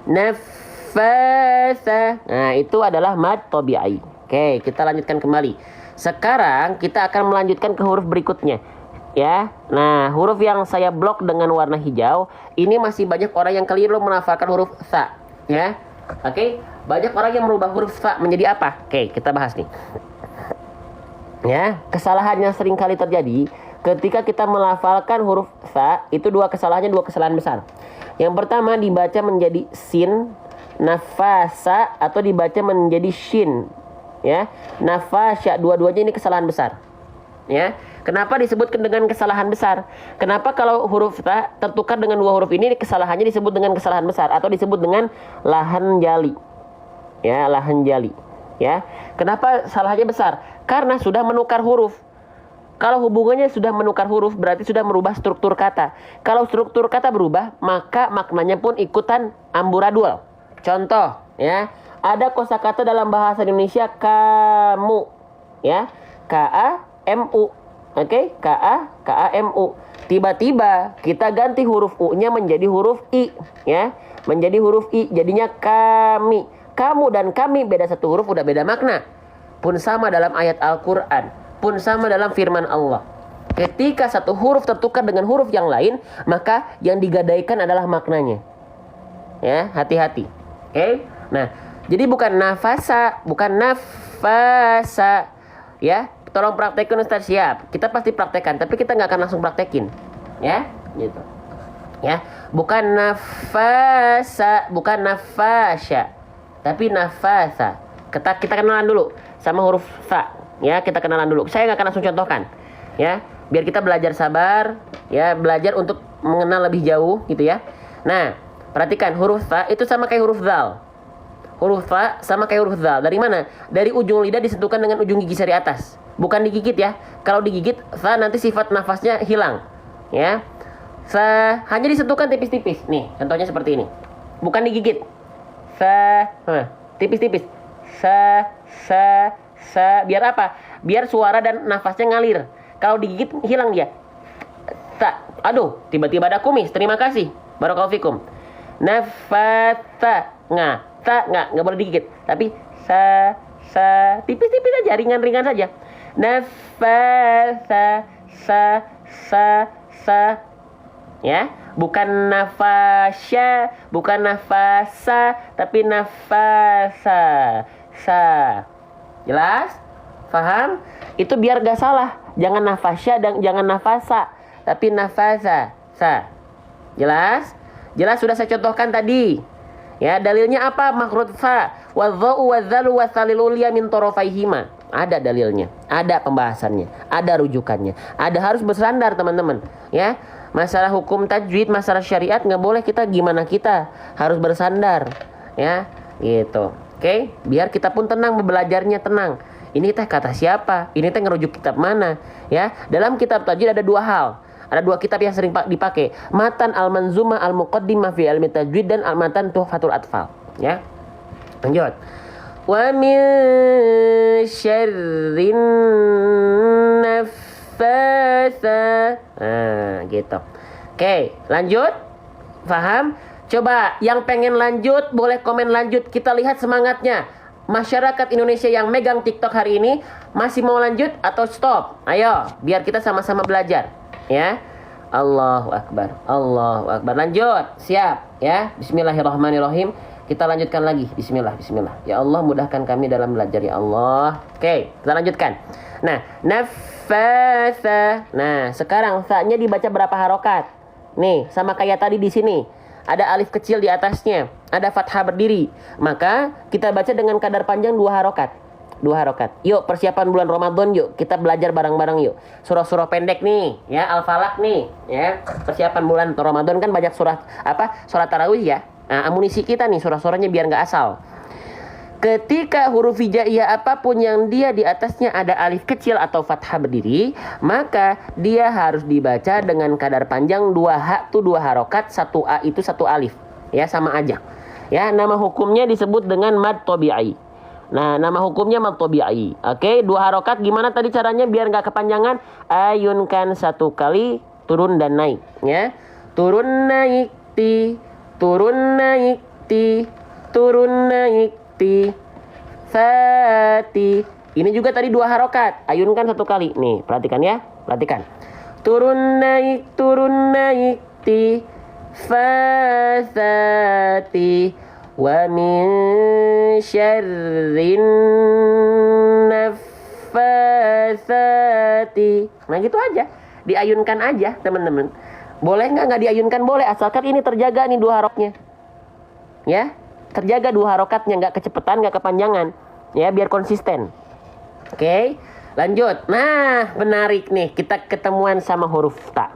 Nafasa. Nah, itu adalah mad tabi'i. Oke, kita lanjutkan kembali. Sekarang kita akan melanjutkan ke huruf berikutnya. Ya. Nah, huruf yang saya blok dengan warna hijau, ini masih banyak orang yang keliru menafalkan huruf sa, ya. Oke, banyak orang yang merubah huruf sa menjadi apa? Oke, kita bahas nih. Ya, kesalahan yang sering kali terjadi ketika kita melafalkan huruf sa, itu dua kesalahan besar. Yang pertama dibaca menjadi sin, nafasa, atau dibaca menjadi shin. Ya, nafasya, dua-duanya ini kesalahan besar. Ya, kenapa disebutkan dengan kesalahan besar? Kenapa kalau huruf ta tertukar dengan dua huruf ini kesalahannya disebut dengan kesalahan besar atau disebut dengan lahan jali? Ya, lahan jali. Ya, kenapa salahnya besar? Karena sudah menukar huruf. Kalau hubungannya sudah menukar huruf, berarti sudah merubah struktur kata. Kalau struktur kata berubah, maka maknanya pun ikutan amburadul. Contoh, ya, ada kosakata dalam bahasa Indonesia kamu, ya, K-A-M-U, oke, K-A-M-U. Tiba-tiba kita ganti huruf U-nya menjadi huruf I, ya, menjadi huruf I, jadinya kami. Kamu dan kami beda satu huruf, udah beda makna. Pun sama dalam ayat Al-Quran. Pun sama dalam firman Allah. Ketika satu huruf tertukar dengan huruf yang lain, maka yang digadaikan adalah maknanya. Ya, hati-hati. Oke? Nah, jadi bukan nafasa, bukan nafasa. Ya, tolong praktekin Ustaz, siap. Kita pasti praktekkan, tapi kita nggak akan langsung praktekin. Ya, gitu. Ya, bukan nafasa, bukan nafasya, tapi nafasa. Kita kenalan dulu sama huruf sa. Ya, kita kenalan dulu. Saya nggak akan langsung contohkan, ya, biar kita belajar sabar, ya, belajar untuk mengenal lebih jauh, gitu ya. Nah, perhatikan huruf fa itu sama kayak huruf zal. Huruf fa sama kayak huruf zal. Dari mana? Dari ujung lidah disentuhkan dengan ujung gigi seri atas. Bukan digigit ya. Kalau digigit, fa nanti sifat nafasnya hilang, ya. Fa hanya disentuhkan tipis-tipis. Nih, contohnya seperti ini. Bukan digigit. Fa, tipis-tipis. Sa. Biar apa? Biar suara dan nafasnya ngalir. Kalau digigit hilang dia. Aduh, tiba-tiba ada kumis. Terima kasih. Barakallahu fikum. Nafata. Nggak boleh digigit. Tapi sa. Tipis-tipis aja, ringan-ringan saja. Nafasa. Sa. Ya, bukan nafasya, bukan nafasa, tapi nafasa. Sa. Jelas? Faham? Itu biar gak salah. Jangan nafasya dan jangan nafasa, tapi nafasa. Sa. Jelas? Jelas, sudah saya contohkan tadi. Ya, dalilnya apa? Makhraj fa. Wadh-dha'u wadh-dhalu wathalil ulya min tarafaihima. Ada dalilnya, ada pembahasannya, ada rujukannya. Ada, harus bersandar, teman-teman. Ya. Masalah hukum tajwid, masalah syariat nggak boleh kita gimana kita, harus bersandar. Ya, gitu. Oke, biar kita pun tenang belajarnya, tenang. Ini teh kata siapa? Ini teh ngerujuk kitab mana? Ya, dalam kitab tajwid ada dua hal. Ada dua kitab yang sering dipakai. Matan al-Manzumah al-Muqaddimah fi ilmi tajwid dan al-Matan Tuhfatul Atfal. Ya. Lanjut. Wa min syarrin nafasa. Nah, gitu. Oke, lanjut. Paham? Coba yang pengen lanjut boleh komen lanjut. Kita lihat semangatnya. Masyarakat Indonesia yang megang TikTok hari ini masih mau lanjut atau stop? Ayo, biar kita sama-sama belajar, ya. Allahu Akbar. Allahu Akbar. Lanjut. Siap, ya. Bismillahirrahmanirrahim. Kita lanjutkan lagi. Bismillah. Ya Allah, mudahkan kami dalam belajar, ya Allah. Oke, kita lanjutkan. Nah, nafasa. Nah, sekarang sa-nya dibaca berapa harokat? Nih, sama kayak tadi di sini. Ada alif kecil di atasnya, ada fathah berdiri. Maka kita baca dengan kadar panjang 2 harokat. 2 harokat. Yuk, persiapan bulan Ramadan yuk. Kita belajar bareng-bareng yuk. Surah-surah pendek nih, ya, Al-Falaq nih, ya. Persiapan bulan Ramadan kan banyak surah Surah tarawih ya. Nah, amunisi kita nih surah-surahnya biar nggak asal. Ketika huruf hijaiyah apapun yang dia di atasnya ada alif kecil atau fathah berdiri, maka dia harus dibaca dengan kadar panjang 2 ha itu 2 harokat, 1 a itu 1 alif. Ya, sama aja. Ya, nama hukumnya disebut dengan mad tabi'i. Nah, nama hukumnya mad tabi'i. Oke, 2 harokat gimana tadi caranya biar nggak kepanjangan? Ayunkan 1 kali turun dan naik, ya. Turun naik, ti, turun naik ti, turun naik ti, fati. Ini juga tadi 2 harokat. Ayunkan 1 kali. Nih, perhatikan ya. Perhatikan. Turun naik ti, fati. Wa min syarrin naffasati. Nah, gitu aja. Diayunkan aja, teman-teman. Boleh nggak diayunkan? Boleh, asalkan ini terjaga nih 2 haroknya. Ya, terjaga 2 harokatnya, nggak kecepatan, nggak kepanjangan. Ya, biar konsisten. Oke, lanjut. Nah, menarik nih. Kita ketemuan sama huruf ta.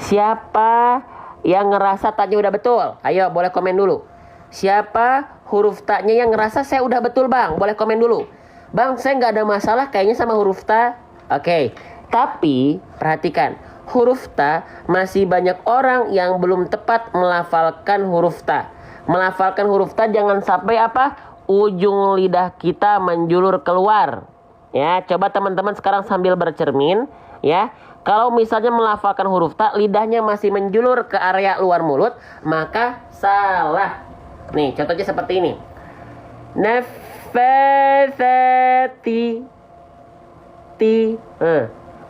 Siapa yang ngerasa ta-nya udah betul? Ayo, boleh komen dulu. Siapa huruf ta-nya yang ngerasa saya udah betul, Bang? Boleh komen dulu. Bang, saya nggak ada masalah kayaknya sama huruf ta. Oke, tapi perhatikan. Huruf ta masih banyak orang yang belum tepat melafalkan huruf ta. Melafalkan huruf ta jangan sampai apa? Ujung lidah kita menjulur keluar. Ya, coba teman-teman sekarang sambil bercermin, ya. Kalau misalnya melafalkan huruf ta, lidahnya masih menjulur ke area luar mulut, maka salah. Nih, contohnya seperti ini. Nafasati.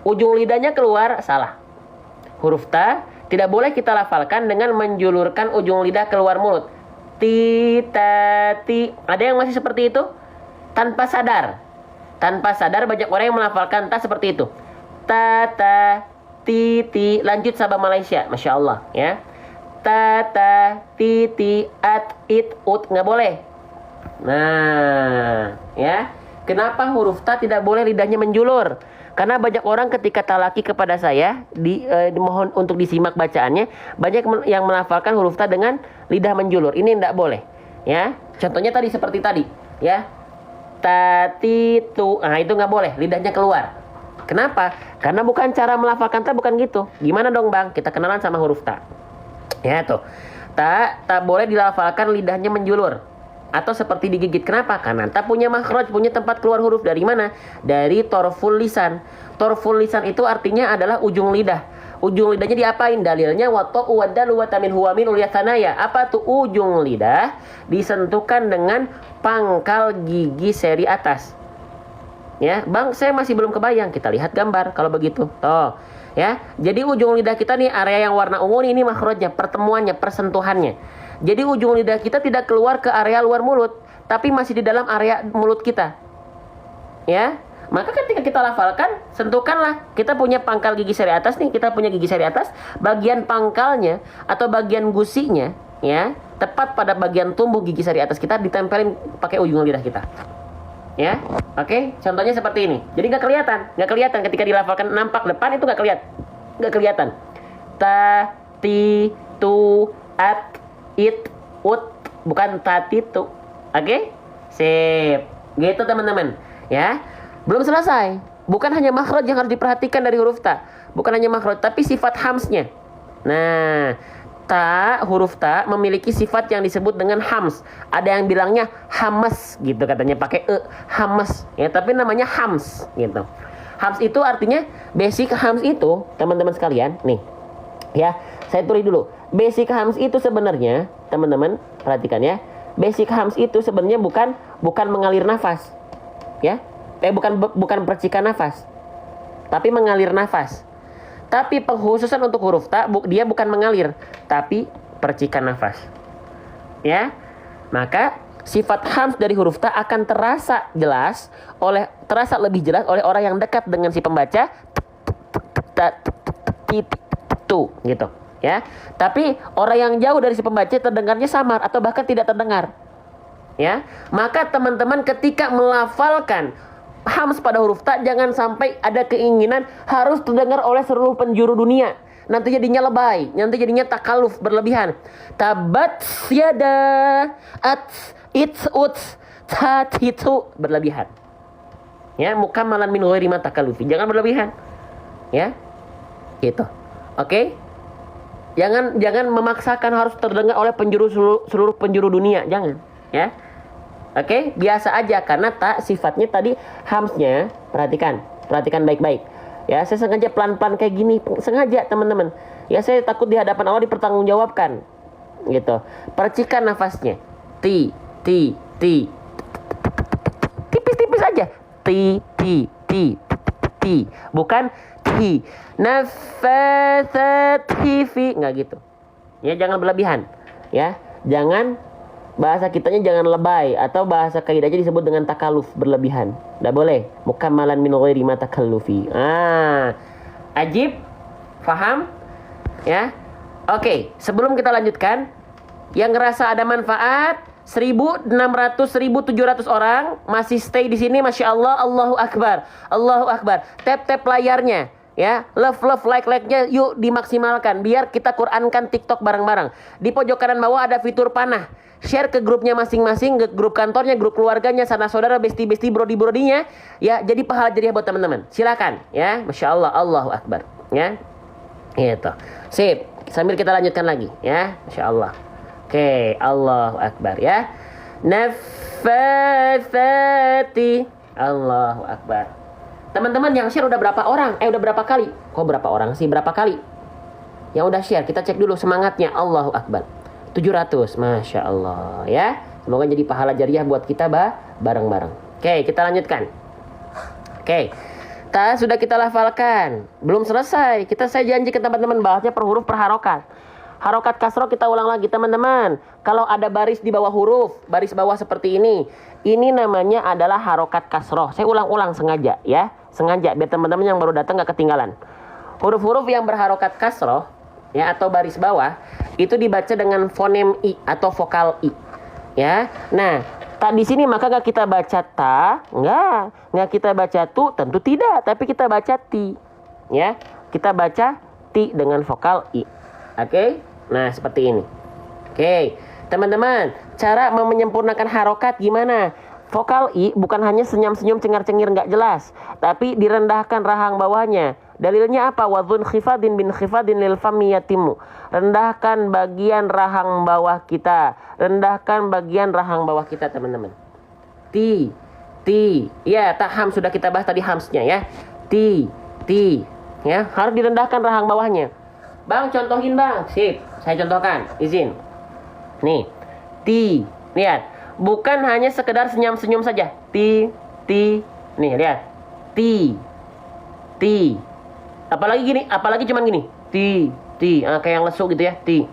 Ujung lidahnya keluar, salah. Huruf ta tidak boleh kita lafalkan dengan menjulurkan ujung lidah keluar mulut. Ti. Ada yang masih seperti itu? Tanpa sadar. Tanpa sadar banyak orang yang melafalkan ta seperti itu. Ta, ti. Lanjut Sabah Malaysia. Masya Allah, ya. Ta, ti, at, it, ut. Nggak boleh. Nah, ya. Kenapa huruf ta tidak boleh lidahnya menjulur? Karena banyak orang ketika talaki kepada saya dimohon untuk disimak bacaannya, banyak yang melafalkan huruf ta dengan lidah menjulur. Ini tidak boleh, ya. Contohnya tadi seperti tadi, ya. Tatitu. Nah, itu nggak boleh, lidahnya keluar. Kenapa? Karena bukan cara melafalkan ta, bukan gitu. Gimana dong, Bang? Kita kenalan sama huruf ta. Ya, tuh. Ta boleh dilafalkan lidahnya menjulur. Atau seperti digigit. Kenapa? Karena ta punya makhraj, punya tempat keluar huruf. Dari mana? Dari torful lisan. Torful lisan itu artinya adalah ujung lidah. Ujung lidahnya diapain? Dalilnya wata'u wadalu watamin huwa min ulyatanaya. Apa tuh ujung lidah? Disentuhkan dengan pangkal gigi seri atas. Ya, Bang, saya masih belum kebayang. Kita lihat gambar kalau begitu. Tuh, ya. Jadi ujung lidah kita nih, area yang warna ungu ini makhrajnya, pertemuannya, persentuhannya. Jadi ujung lidah kita tidak keluar ke area luar mulut, tapi masih di dalam area mulut kita. Ya. Maka ketika kita lafalkan, sentuhkanlah. Kita punya pangkal gigi seri atas nih, kita punya gigi seri atas, bagian pangkalnya atau bagian gusinya, ya, tepat pada bagian tumbuh gigi seri atas kita ditempelin pakai ujung lidah kita. Ya, oke, contohnya seperti ini. Jadi nggak kelihatan ketika dilafalkan, nampak depan itu nggak kelihatan. Ta, ti, tu, at, it, ut, bukan tatitu. Oke, sip. Gitu teman-teman, ya. Belum selesai. Bukan hanya makhraj yang harus diperhatikan dari huruf ta. Bukan hanya makhraj, tapi sifat hamsnya. Nah, huruf ta memiliki sifat yang disebut dengan hams. Ada yang bilangnya hamas gitu katanya, pakai hamas ya, tapi namanya hams gitu. Hams itu artinya, basic hams itu teman-teman sekalian, nih. Ya, saya tulis dulu. Basic hams itu sebenarnya, teman-teman perhatikan ya. Basic hams itu sebenarnya bukan mengalir nafas. Ya. Bukan percikan nafas, tapi mengalir nafas. Tapi pengkhususan untuk huruf ta, dia bukan mengalir, tapi percikan nafas. Ya, maka sifat hams dari huruf ta akan terasa lebih jelas oleh orang yang dekat dengan si pembaca, gitu. Ya, tapi orang yang jauh dari si pembaca terdengarnya samar atau bahkan tidak terdengar. Ya, maka teman-teman ketika melafalkan hams pada huruf ta, jangan sampai ada keinginan harus terdengar oleh seluruh penjuru dunia. Nanti jadinya lebay, nanti jadinya takaluf, berlebihan. Tabat yada at its uts tatitu, berlebihan. Ya, mukamalan min ghairi ma takalufi, jangan berlebihan. Ya, gitu. Oke? Jangan memaksakan harus terdengar oleh seluruh penjuru dunia, jangan. Ya. Oke, biasa aja karena tak sifatnya tadi hamsnya, perhatikan baik-baik. Ya, saya sengaja pelan-pelan kayak gini, sengaja teman-teman. Ya, saya takut di hadapan Allah dipertanggungjawabkan. gitu. Percikan nafasnya. Ti, ti, ti. Tipis-tipis aja. Ti, ti, ti, ti. Bukan ti. Nafathati fi. Nggak gitu. Ya, jangan berlebihan. Ya, jangan bahasa kitanya jangan lebay atau bahasa kaidahnya disebut dengan takaluf, berlebihan. Nggak boleh. Mukammalan min ghairi ma takallufi. Ajib? Faham? Ya. Oke, sebelum kita lanjutkan, yang ngerasa ada manfaat 1.600 1.700 orang masih stay di sini, Masya Allah, Allahu Akbar. Allahu Akbar. Tap layarnya. Ya, love like-nya yuk dimaksimalkan biar kita Qurankan TikTok bareng-bareng. Di pojok kanan bawah ada fitur panah. Share ke grupnya masing-masing, ke grup kantornya, grup keluarganya, sanak saudara, besti-besti, brodi-brodinya. Ya, jadi pahala jariah buat teman-teman. Silakan, ya. Masya Allah, Allahu Akbar. Ya, gitu. Sip. Sambil kita lanjutkan lagi, ya. Masya Allah. Oke, Allahu Akbar, ya. Nafathati. Allahu Akbar. Teman-teman yang share udah berapa orang? Udah berapa kali? Kok berapa orang sih? Berapa kali? Yang udah share, kita cek dulu semangatnya. Allahu Akbar. 700, Masya Allah, ya. Semoga jadi pahala jariah buat kita bareng-bareng. Oke, kita lanjutkan. Oke, sudah kita lafalkan. Belum selesai. Saya janji ke teman-teman bahasnya per huruf per harokat. Harokat kasroh kita ulang lagi teman-teman. Kalau ada baris di bawah huruf, baris bawah seperti ini namanya adalah harokat kasroh. Saya ulang-ulang sengaja, ya. Sengaja biar teman-teman yang baru datang gak ketinggalan. Huruf-huruf yang berharokat kasroh, ya, atau baris bawah, itu dibaca dengan fonem I atau vokal I, ya. Nah, di sini maka nggak kita baca ta, nggak kita baca tu, tentu tidak, tapi kita baca ti, ya. Kita baca ti dengan vokal I, oke? Nah, seperti ini. Oke, teman-teman, cara menyempurnakan harokat gimana? Vokal I bukan hanya senyum-senyum cengar-cengir nggak jelas, tapi direndahkan rahang bawahnya. Dalilnya apa? Wadhun khifadin bin khifadin lil fami yatimu. Rendahkan bagian rahang bawah kita. Rendahkan bagian rahang bawah kita, teman-teman. Ti. Ya, taham sudah kita bahas tadi hamsnya, ya. Ti. Ya, harus direndahkan rahang bawahnya. Bang, contohin bang. Sip, saya contohkan. Izin. Nih. Ti. Lihat. Bukan hanya sekedar senyum-senyum saja. Ti. Nih, lihat. Ti. Apalagi cuman gini. Ti. Kayak yang lesu gitu ya. Ti.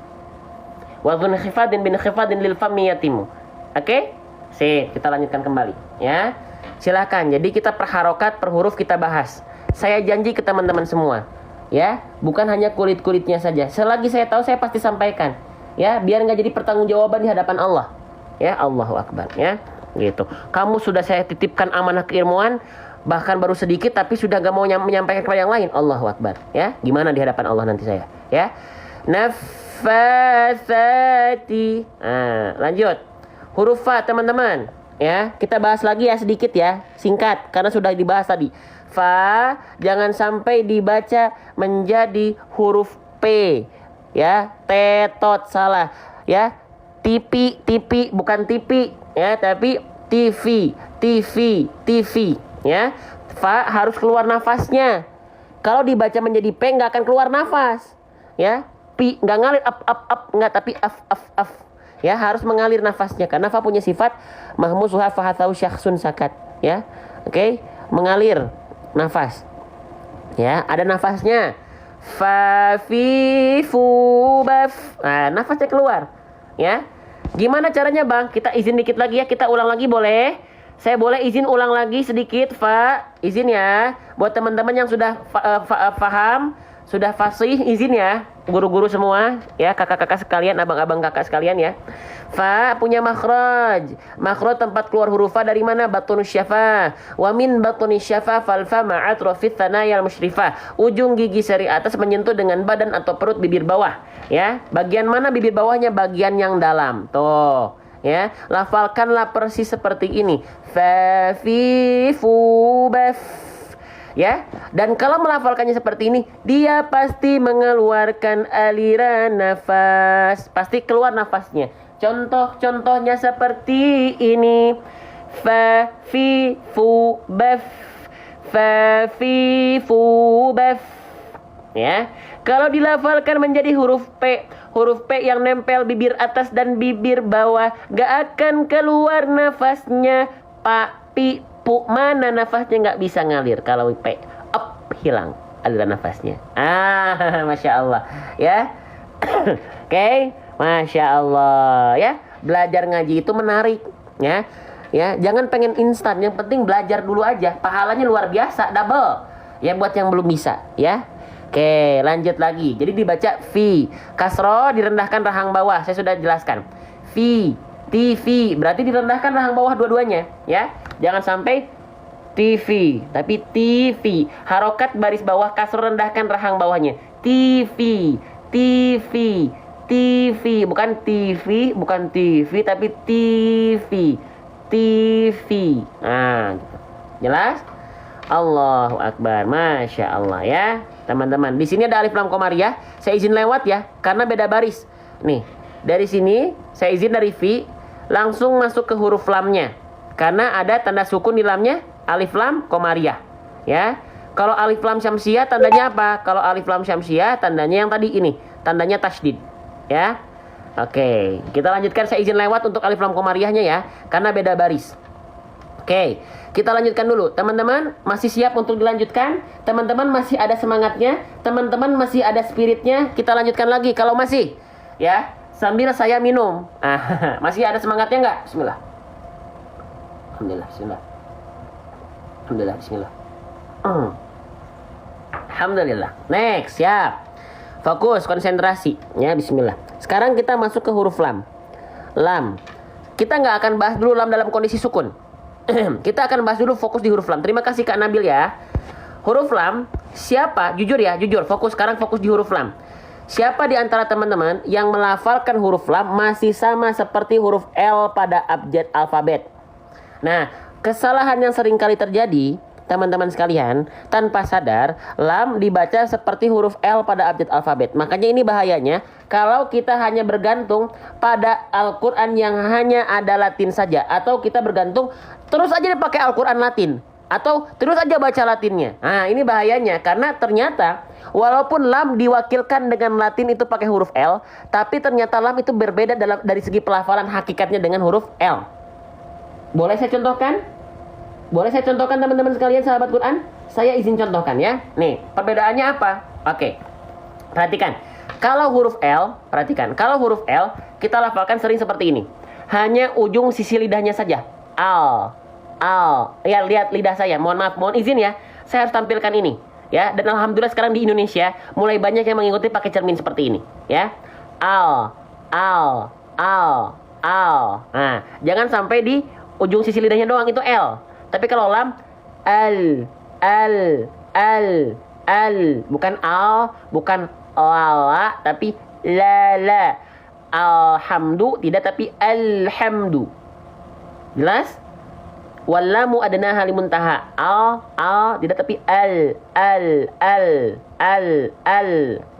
Wa dhun khifadin bin khifadin lil fami yatimu. Oke? Sip, kita lanjutkan kembali, ya. Silakan. Jadi kita per harokat, per huruf kita bahas. Saya janji ke teman-teman semua, ya. Bukan hanya kulit-kulitnya saja. Selagi saya tahu saya pasti sampaikan, ya, biar nggak jadi pertanggungjawaban di hadapan Allah. Ya, Allahu Akbar, ya. Gitu. Kamu sudah saya titipkan amanah keilmuan, bahkan baru sedikit tapi sudah gak mau menyampaikan kepada yang lain. Allahu Akbar, ya. Gimana di hadapan Allah nanti saya, ya. Nafathati. Lanjut. Huruf fa, teman-teman, ya. Kita bahas lagi ya sedikit, ya. Singkat karena sudah dibahas tadi. Fa jangan sampai dibaca menjadi huruf P, ya. Tetot salah, ya. Tipi bukan tipi, ya, tapi TV, ya. Fa harus keluar nafasnya. Kalau dibaca menjadi P nggak akan keluar nafas, ya. Pi nggak ngalir up nggak, tapi af, ya, harus mengalir nafasnya karena fa punya sifat mahmusuha fahathau syakhsun sakat, ya. Oke, mengalir nafas, ya, ada nafasnya. Fa fi fu baf, nafasnya keluar, ya. Gimana caranya bang? Kita izin dikit lagi ya, kita ulang lagi boleh? Saya boleh izin ulang lagi sedikit, Fa? Izin ya. Buat teman-teman yang sudah paham, sudah fasih, izin ya. Guru-guru semua, ya, kakak-kakak sekalian, abang-abang kakak sekalian, ya. Fa punya makhraj. Makhraj tempat keluar huruf fa dari mana? Batun syafa. Wa min batun syafa fal fa ma'atrofit tanayal musyrifah. Ujung gigi seri atas menyentuh dengan badan atau perut bibir bawah, ya. Bagian mana bibir bawahnya? Bagian yang dalam. Tuh, ya. Lafalkanlah persis seperti ini. Fa fi fu baf, ya. Dan kalau melafalkannya seperti ini, dia pasti mengeluarkan aliran nafas. Pasti keluar nafasnya. Contohnya seperti ini. Fa fi fu baf. Fa fi fu baf. ya. Kalau dilafalkan menjadi huruf P yang nempel bibir atas dan bibir bawah, gak akan keluar nafasnya. Pak, pi, pu, mana nafasnya nggak bisa ngalir. Kalau P, up, hilang aliran nafasnya. Masya Allah, ya. Oke, Masya Allah, ya. Belajar ngaji itu menarik, ya. Ya, jangan pengen instan, yang penting belajar dulu aja. Pahalanya luar biasa, double. Ya buat yang belum bisa, ya. Oke, lanjut lagi. Jadi dibaca fi. Kasro direndahkan rahang bawah. Saya sudah jelaskan. Fi, TV. Berarti direndahkan rahang bawah dua-duanya, ya. Jangan sampai TV, tapi TV. Harokat baris bawah, kasro rendahkan rahang bawahnya. TV, TV, TV. Bukan TV, bukan TV, tapi TV. TV. Nah, gitu. Jelas? Allahu Akbar, Masya Allah, ya teman-teman. Di sini ada alif lam komariah. Saya izin lewat ya, karena beda baris. Nih, dari sini saya izin dari fi langsung masuk ke huruf lamnya, karena ada tanda sukun di lamnya, alif lam komariah. Ya, kalau alif lam syamsiah tandanya apa? Kalau alif lam syamsiah tandanya yang tadi ini, tandanya tasydid. Ya, oke, kita lanjutkan. Saya izin lewat untuk alif lam komariahnya ya, karena beda baris. Oke, kita lanjutkan dulu. Teman-teman masih siap untuk dilanjutkan? Teman-teman masih ada semangatnya? Teman-teman masih ada spiritnya? Kita lanjutkan lagi kalau masih. Ya, sambil saya minum. Masih ada semangatnya nggak? Bismillah. Alhamdulillah, bismillah. Alhamdulillah, bismillah. Alhamdulillah. Next, siap. Fokus, konsentrasi. Ya, bismillah. Sekarang kita masuk ke huruf lam. Lam. Kita nggak akan bahas dulu lam dalam kondisi sukun. Kita akan bahas dulu fokus di huruf lam. Terima kasih Kak Nabil ya. Huruf lam, siapa? Jujur ya, jujur. Fokus, sekarang fokus di huruf lam. Siapa di antara teman-teman yang melafalkan huruf lam masih sama seperti huruf L pada abjad alfabet? Nah, kesalahan yang sering kali terjadi, teman-teman sekalian, tanpa sadar, lam dibaca seperti huruf L pada abjad alfabet. Makanya ini bahayanya kalau kita hanya bergantung pada Al-Quran yang hanya ada Latin saja. Atau kita bergantung terus aja dipakai Al-Quran Latin. Atau terus aja baca Latinnya. Nah, ini bahayanya. Karena ternyata walaupun lam diwakilkan dengan Latin itu pakai huruf L, tapi ternyata lam itu berbeda dari segi pelafalan hakikatnya dengan huruf L. Boleh saya contohkan? Boleh saya contohkan teman-teman sekalian sahabat Quran? Saya izin contohkan ya. Nih, perbedaannya apa? Oke. Perhatikan. Kalau huruf L, perhatikan. Kalau huruf L, kita lafalkan sering seperti ini. Hanya ujung sisi lidahnya saja. Al. Ya, lihat lidah saya. Mohon maaf, mohon izin ya. Saya harus tampilkan ini. Ya, dan alhamdulillah sekarang di Indonesia mulai banyak yang mengikuti pakai cermin seperti ini. Ya. Al. Nah, jangan sampai di ujung sisi lidahnya doang itu L. Tapi kalau lam, al, bukan al, bukan lala, tapi la. Alhamdu tidak, tapi alhamdu. Jelas? Wallamu adnaha limuntaha. Al tidak, tapi al.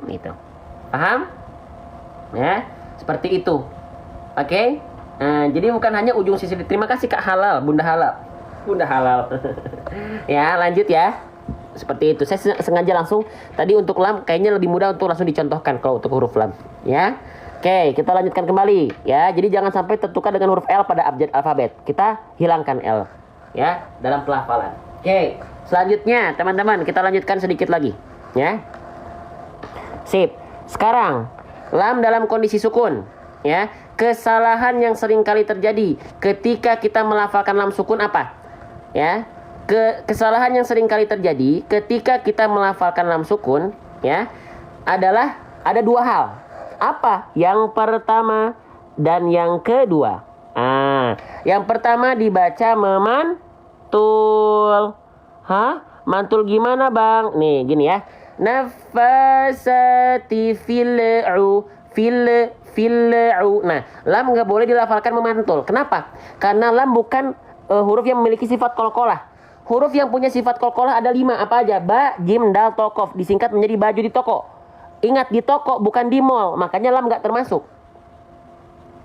Gitu. Paham? Ya, seperti itu. Oke? Nah, jadi bukan hanya ujung sisi. Terima kasih Kak Halal, Bunda Halal. Ya, lanjut ya. Seperti itu. Saya sengaja langsung tadi untuk lam kayaknya lebih mudah untuk langsung dicontohkan kalau untuk huruf lam, ya. Oke, kita lanjutkan kembali ya. Jadi jangan sampai tertukar dengan huruf L pada abjad alfabet. Kita hilangkan L ya dalam pelafalan. Oke, selanjutnya teman-teman kita lanjutkan sedikit lagi ya. Sip. Sekarang lam dalam kondisi sukun ya. Kesalahan yang sering kali terjadi ketika kita melafalkan lam sukun apa? Ya. Kesalahan yang sering kali terjadi ketika kita melafalkan lam sukun ya adalah ada dua hal. Apa? Yang pertama dan yang kedua. Yang pertama dibaca memantul. Mantul gimana bang? Nih gini ya. Nafasati fil'u. Nah, lam nggak boleh dilafalkan memantul. Kenapa? Karena lam bukan huruf yang memiliki sifat qalqalah. Huruf yang punya sifat qalqalah ada 5. Apa aja? Ba, jim, dal, to, qaf. Disingkat menjadi baju di toko. Ingat, di toko bukan di mall. Makanya lam nggak termasuk.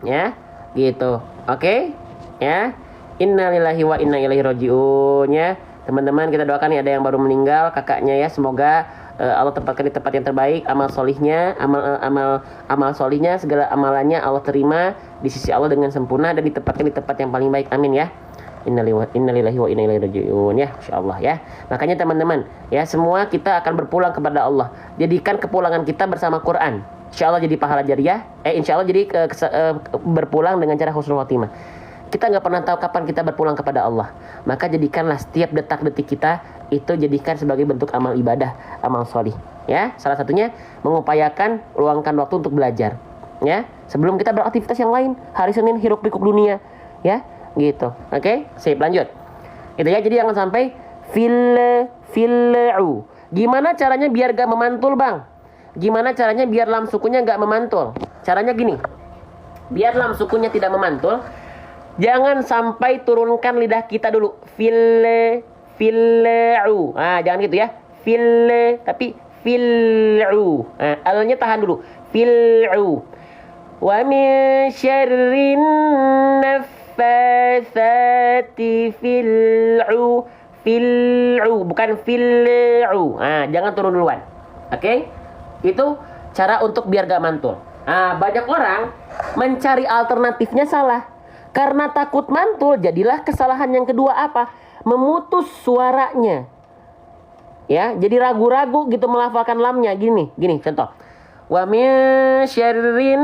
Ya, gitu. Oke? Ya. Innalillahi wa inna ilaihi raji'un ya. Teman-teman kita doakan nih ada yang baru meninggal kakaknya ya. Semoga Allah tempatkan di tempat yang terbaik, amal solihnya, amal solihnya, segala amalannya Allah terima di sisi Allah dengan sempurna dan ditempatkan di tempat yang paling baik. Amin ya. Innalillahi wa inna ilaihi raji'un ya, insyaallah ya. Makanya teman-teman, ya semua kita akan berpulang kepada Allah. Jadikan kepulangan kita bersama Quran. Insyaallah jadi pahala jariah. Insyaallah jadi berpulang dengan cara husnul khotimah. Kita nggak pernah tahu kapan kita berpulang kepada Allah. Maka jadikanlah setiap detak-detik kita itu jadikan sebagai bentuk amal ibadah, amal solih. Ya, salah satunya mengupayakan luangkan waktu untuk belajar. Ya, sebelum kita beraktivitas yang lain. Hari Senin hiruk pikuk dunia. Ya, gitu. Oke, sip lanjut. Itu ya, jadi jangan sampai filu. Gimana caranya biar gak memantul, Bang? Gimana caranya biar lam sukunya gak memantul? Caranya gini. Biar lam sukunya tidak memantul, jangan sampai turunkan lidah kita dulu. Filu. Nah, jangan gitu ya. Tapi filu. Nah, alnya tahan dulu. Filu. Wa min syarrin naffatsati fil'u, bukan fil'u. Nah, jangan turun duluan. Oke? Itu cara untuk biar gak mantul. Nah, banyak orang mencari alternatifnya salah. Karena takut mantul, jadilah kesalahan yang kedua apa? Memutus suaranya. Ya, jadi ragu-ragu gitu melafalkan lamnya. Gini contoh. Wa min syarrin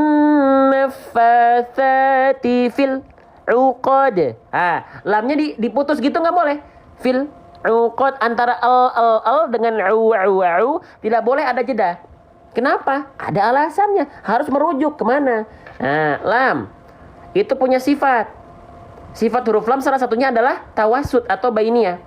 naffatsati fil uqad. Lamnya diputus gitu nggak boleh. Fil uqad, antara al dengan au tidak boleh ada jeda. Kenapa? Ada alasannya. Harus merujuk kemana? Nah, lam itu punya sifat. Sifat huruf lam salah satunya adalah tawassut atau bainiyah.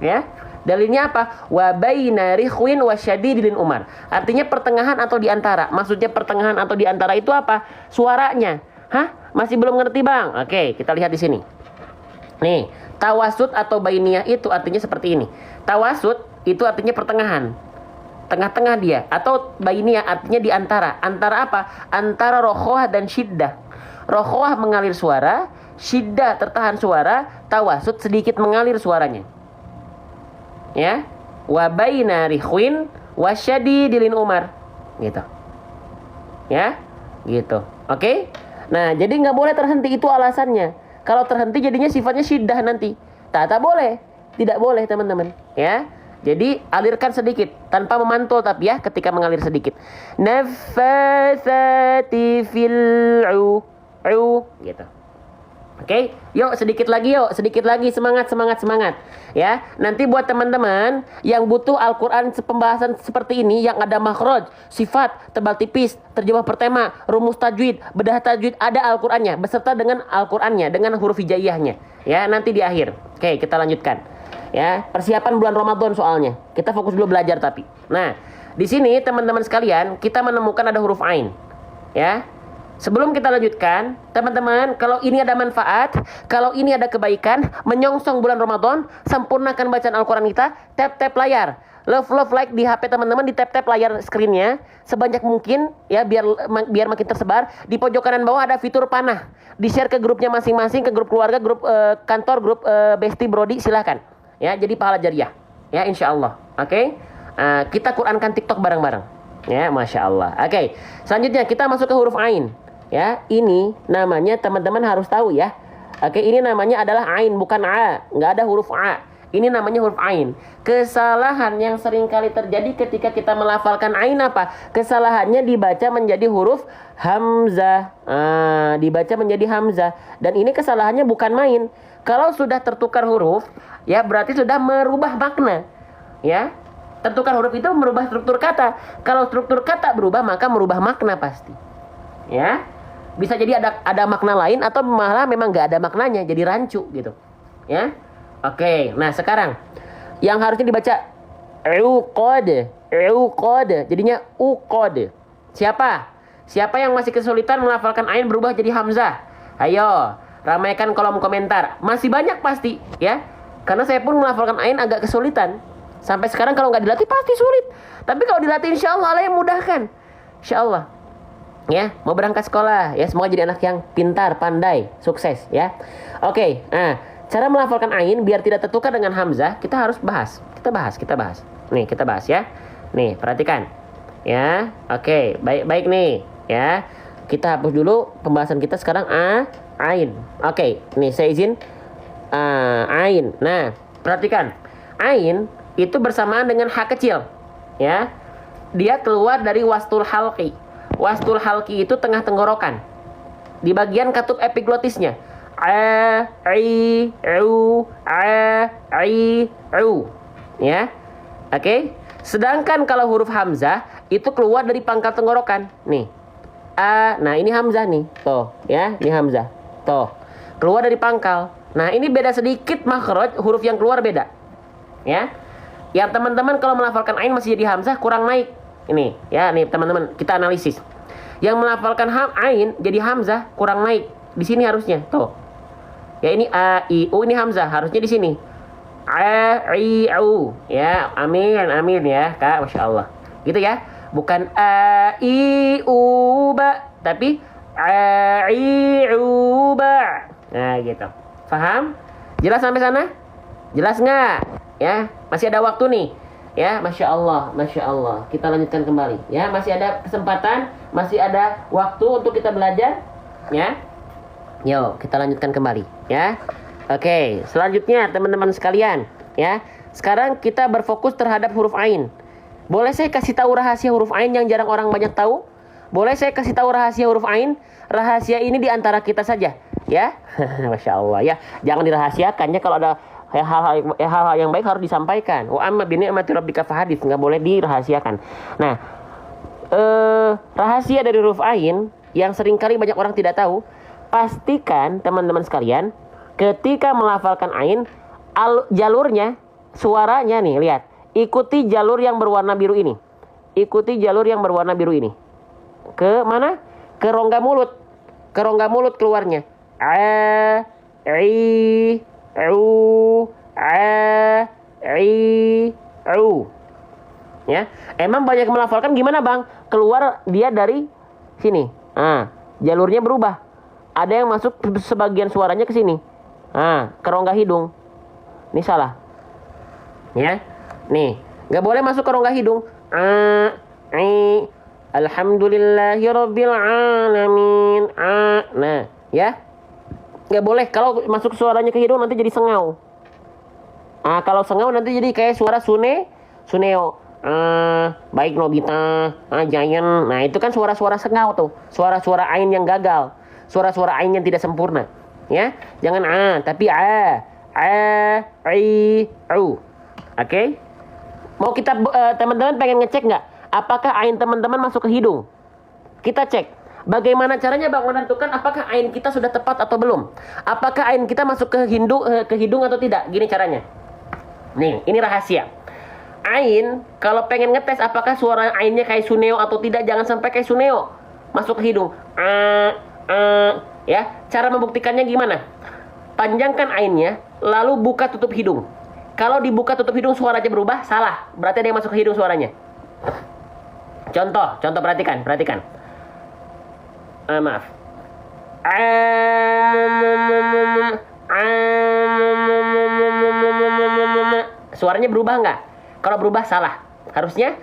Ya. Dalilnya apa? Wa baina rikhwin wa syadidin umar. Artinya pertengahan atau di antara. Maksudnya pertengahan atau di antara itu apa? Suaranya. Masih belum ngerti, Bang? Oke, kita lihat di sini. Nih, tawassut atau bainiyah itu artinya seperti ini. Tawassut itu artinya pertengahan. Tengah-tengah dia. Atau bainiyah artinya di antara. Antara apa? Antara rokhwah dan syiddah. Rokhwah mengalir suara, syiddah tertahan suara, tawassut sedikit mengalir suaranya. Ya, wa baina rikhwin wa syadidil umar, gitu. Ya, gitu. Oke. Nah, jadi nggak boleh terhenti, itu alasannya. Kalau terhenti jadinya sifatnya syiddah nanti. Tak boleh, tidak boleh teman-teman. Ya, jadi alirkan sedikit tanpa memantul tapi ya, ketika mengalir sedikit. Naffatsati fil'u, gitu. Oke, yuk sedikit lagi, semangat. Ya, nanti buat teman-teman yang butuh Al-Quran pembahasan seperti ini, yang ada makhraj, sifat, tebal tipis, terjemah per tema, rumus tajwid, bedah tajwid, ada Al-Qurannya beserta dengan Al-Qurannya dengan huruf hijaiyahnya. Ya, nanti di akhir. Oke, kita lanjutkan. Ya, persiapan bulan Ramadan soalnya. Kita fokus dulu belajar tapi. Nah, di sini teman-teman sekalian, kita menemukan ada huruf ain. Ya. Sebelum kita lanjutkan, teman-teman, kalau ini ada manfaat, kalau ini ada kebaikan, menyongsong bulan Ramadan, sempurnakan bacaan Al-Quran kita, tap layar. Love like di HP teman-teman, di tap layar screennya sebanyak mungkin ya, biar makin tersebar. Di pojok kanan bawah ada fitur panah. Di-share ke grupnya masing-masing, ke grup keluarga, grup kantor, grup Besti Brodi, silahkan. Ya, jadi pahala jariah. Ya, insyaallah. Oke. Kita Qurankan TikTok bareng-bareng. Ya, Masya Allah. Oke. Selanjutnya kita masuk ke huruf ain. Ya, ini namanya teman-teman harus tahu ya. Oke, ini namanya adalah ain, bukan a. Nggak ada huruf a. Ini namanya huruf ain. Kesalahan yang sering kali terjadi ketika kita melafalkan ain apa? Kesalahannya dibaca menjadi huruf hamzah. Dibaca menjadi hamzah. Dan ini kesalahannya bukan main. Kalau sudah tertukar huruf, ya berarti sudah merubah makna. Ya, tertukar huruf itu merubah struktur kata. Kalau struktur kata berubah, maka merubah makna pasti. Ya. Bisa jadi ada makna lain atau malah memang nggak ada maknanya, jadi rancu gitu. Ya. Oke, nah sekarang yang harusnya dibaca uqad. Jadinya uqad. Siapa yang masih kesulitan melafalkan ain berubah jadi hamzah? Ayo, ramaikan kolom komentar. Masih banyak pasti, ya. Karena saya pun melafalkan ain agak kesulitan. Sampai sekarang kalau nggak dilatih pasti sulit. Tapi kalau dilatih insyaallah Allah yang mudahkan. Insyaallah. Ya, mau berangkat sekolah ya, semoga jadi anak yang pintar, pandai, sukses ya. Oke, nah, cara melafalkan ain biar tidak tertukar dengan hamzah, kita harus bahas. Kita bahas. Nih, kita bahas ya. Nih, perhatikan. Ya, oke, baik nih. Ya, kita hapus dulu pembahasan kita sekarang ain. Oke, nih saya izin ain. Nah, perhatikan. Ain itu bersamaan dengan ha kecil. Ya, dia keluar dari wastul halqi. Wastul halqi itu tengah tenggorokan. Di bagian katup epiglotisnya. Ya. Oke. Sedangkan kalau huruf hamzah itu keluar dari pangkal tenggorokan. Nih. Nah ini hamzah nih. Tuh, ya, ini hamzah. Tuh. Keluar dari pangkal. Nah, ini beda sedikit makhraj, huruf yang keluar beda. Ya. Yang teman-teman kalau melafalkan ain masih jadi hamzah kurang naik. Ini, ya, nih teman-teman, kita analisis. Yang melafalkan ain jadi hamzah kurang naik. Di sini harusnya. Tuh. Ya, ini a i u ini hamzah, harusnya di sini. Ya, amin ya Kak, Masya Allah gitu ya, bukan a i u ba, tapi a i u ba. Nah gitu, paham? Jelas sampai sana? Jelas nggak? Ya, masih ada waktu nih ya. Masya Allah, kita lanjutkan kembali ya, masih ada kesempatan, masih ada waktu untuk kita belajar ya. Yuk kita lanjutkan kembali ya. Oke, selanjutnya teman-teman sekalian, ya. Sekarang kita berfokus terhadap huruf ain. Boleh saya kasih tahu rahasia huruf ain yang jarang orang banyak tahu? Boleh saya kasih tahu rahasia huruf ain? Rahasia ini di antara kita saja, ya. Masya Allah ya. Jangan dirahasiakan ya, kalau ada hal-hal yang baik harus disampaikan. Wa amma bi ni'mati rabbika fahadits, nggak boleh dirahasiakan. Nah, rahasia dari huruf ain yang seringkali banyak orang tidak tahu, pastikan teman-teman sekalian, ketika melafalkan ain, jalurnya, suaranya nih, lihat. Ikuti jalur yang berwarna biru ini. Ikuti jalur yang berwarna biru ini. Ke mana? Ke rongga mulut. Ke rongga mulut keluarnya. Ya, emang banyak melafalkan gimana bang? Keluar dia dari sini. Jalurnya berubah. Ada yang masuk sebagian suaranya ke sini. Ke rongga hidung. Ini salah. Ya. Nih, nggak boleh masuk ke rongga hidung. Alhamdulillahirabbil alamin. Nah, ya. Nggak boleh. Kalau masuk suaranya ke hidung nanti jadi sengau. Kalau sengau nanti jadi kayak suara suneo. Baik Nobita, Giant. Nah, itu kan suara-suara sengau tuh. Suara-suara ain yang gagal. Suara-suara ain yang tidak sempurna. Ya, jangan tapi Oke? Mau kita teman-teman pengen ngecek nggak? Apakah ain teman-teman masuk ke hidung? Kita cek. Bagaimana caranya bang menentukan apakah ain kita sudah tepat atau belum? Apakah ain kita masuk ke hidung atau tidak? Gini caranya. Nih, ini rahasia. Ain, kalau pengen ngetes apakah suara ainnya kayak suneo atau tidak, jangan sampai kayak suneo masuk ke hidung. Ya, cara membuktikannya gimana? Panjangkan ainnya, lalu buka tutup hidung. Kalau dibuka tutup hidung suaranya berubah, salah. Berarti ada yang masuk ke hidung suaranya. Contoh perhatikan. Maaf. Suaranya berubah nggak? Kalau berubah salah. Harusnya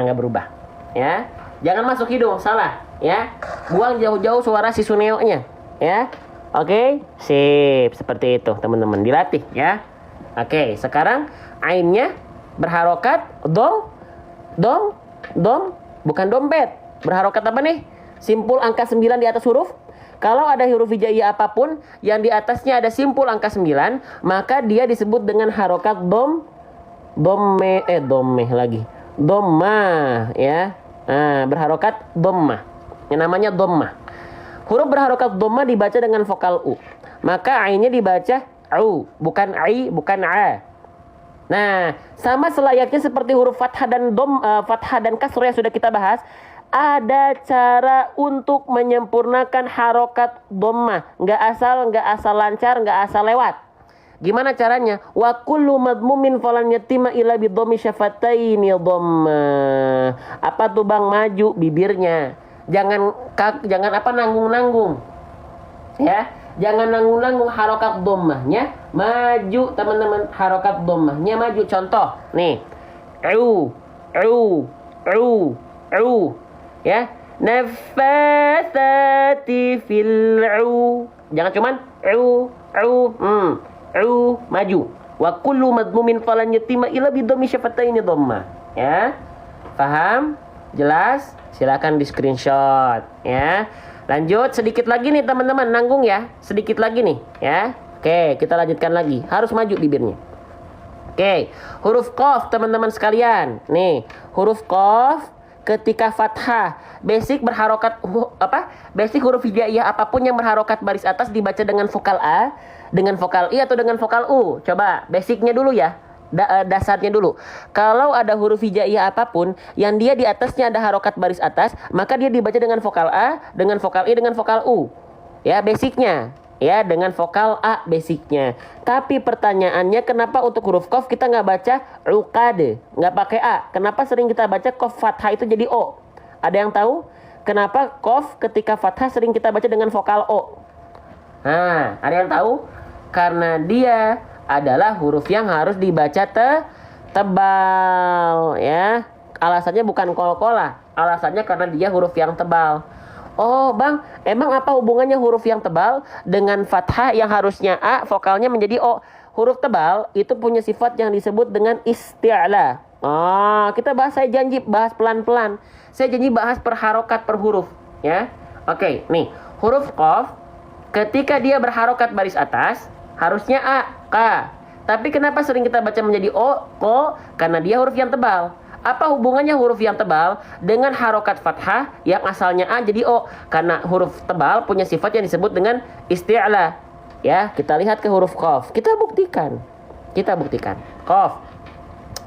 nggak berubah. Ya, jangan masuk hidung, salah. Ya, buang jauh-jauh suara si suneo-nya. Ya, oke, sip, seperti itu teman-teman, dilatih ya. Oke, sekarang ainnya berharokat dom, bukan dompet. Berharokat apa nih? Simpul angka 9 di atas huruf. Kalau ada huruf hijaiyah apapun yang di atasnya ada simpul angka 9, maka dia disebut dengan harokat domma ya. Berharokat domma. Yang namanya domma. Huruf berharokat domma dibaca dengan vokal u. Maka ainnya dibaca u, bukan ai, bukan a. Nah, sama selayaknya seperti huruf fathah dan kasrah yang sudah kita bahas, ada cara untuk menyempurnakan harokat domma. Nggak asal lancar, nggak asal lewat. Gimana caranya? Wa kullu madmumin falan yatima illa bi dhammi syafataini dhamma. Apa tuh bang? Maju bibirnya. Jangan nanggung-nanggung. Ya, Jangan nanggung-nanggung harokat dhammahnya maju teman-teman, harokat dhammahnya maju. Contoh nih, ya, nafathati fil jangan cuman maju. Wa kullu madmumin falan yatima illa bi dhammi syafataini dhamma. Ya. Paham? Jelas? Silakan di screenshot ya. Lanjut sedikit lagi nih teman-teman, nanggung ya. Sedikit lagi nih ya. Oke, kita lanjutkan lagi. Harus maju bibirnya. Oke, huruf qaf teman-teman sekalian. Nih, huruf qaf ketika fathah, basic berharokat Basic huruf hijaiyah apapun yang berharokat baris atas dibaca dengan vokal A, dengan vokal I atau dengan vokal U. Coba basicnya dulu ya. Dasarnya dulu. Kalau ada huruf hijaiyah apapun yang dia di atasnya ada harokat baris atas, maka dia dibaca dengan vokal A, dengan vokal I, dengan vokal U. Ya, basicnya. Ya, dengan vokal A basicnya. Tapi pertanyaannya, kenapa untuk huruf qaf kita nggak baca uqad, nggak pakai A? Kenapa sering kita baca qaf fathah itu jadi O? Ada yang tahu? Kenapa qaf ketika fathah sering kita baca dengan vokal O? Nah, ada yang tahu? Karena dia adalah huruf yang harus dibaca tebal ya. Alasannya bukan kol-kolah, alasannya karena dia huruf yang tebal. Oh bang, emang apa hubungannya huruf yang tebal dengan fathah yang harusnya A, vokalnya menjadi O? Huruf tebal itu punya sifat yang disebut dengan isti'la. Kita bahas, saya janji bahas pelan-pelan. Saya janji bahas per harokat per huruf ya. Oke, nih huruf qaf ketika dia berharokat baris atas harusnya A, K. Tapi kenapa sering kita baca menjadi O, Ko? Karena dia huruf yang tebal. Apa hubungannya huruf yang tebal dengan harokat fathah yang asalnya A jadi O? Karena huruf tebal punya sifat yang disebut dengan isti'la. Ya, kita lihat ke huruf qaf. Kita buktikan. Qaf.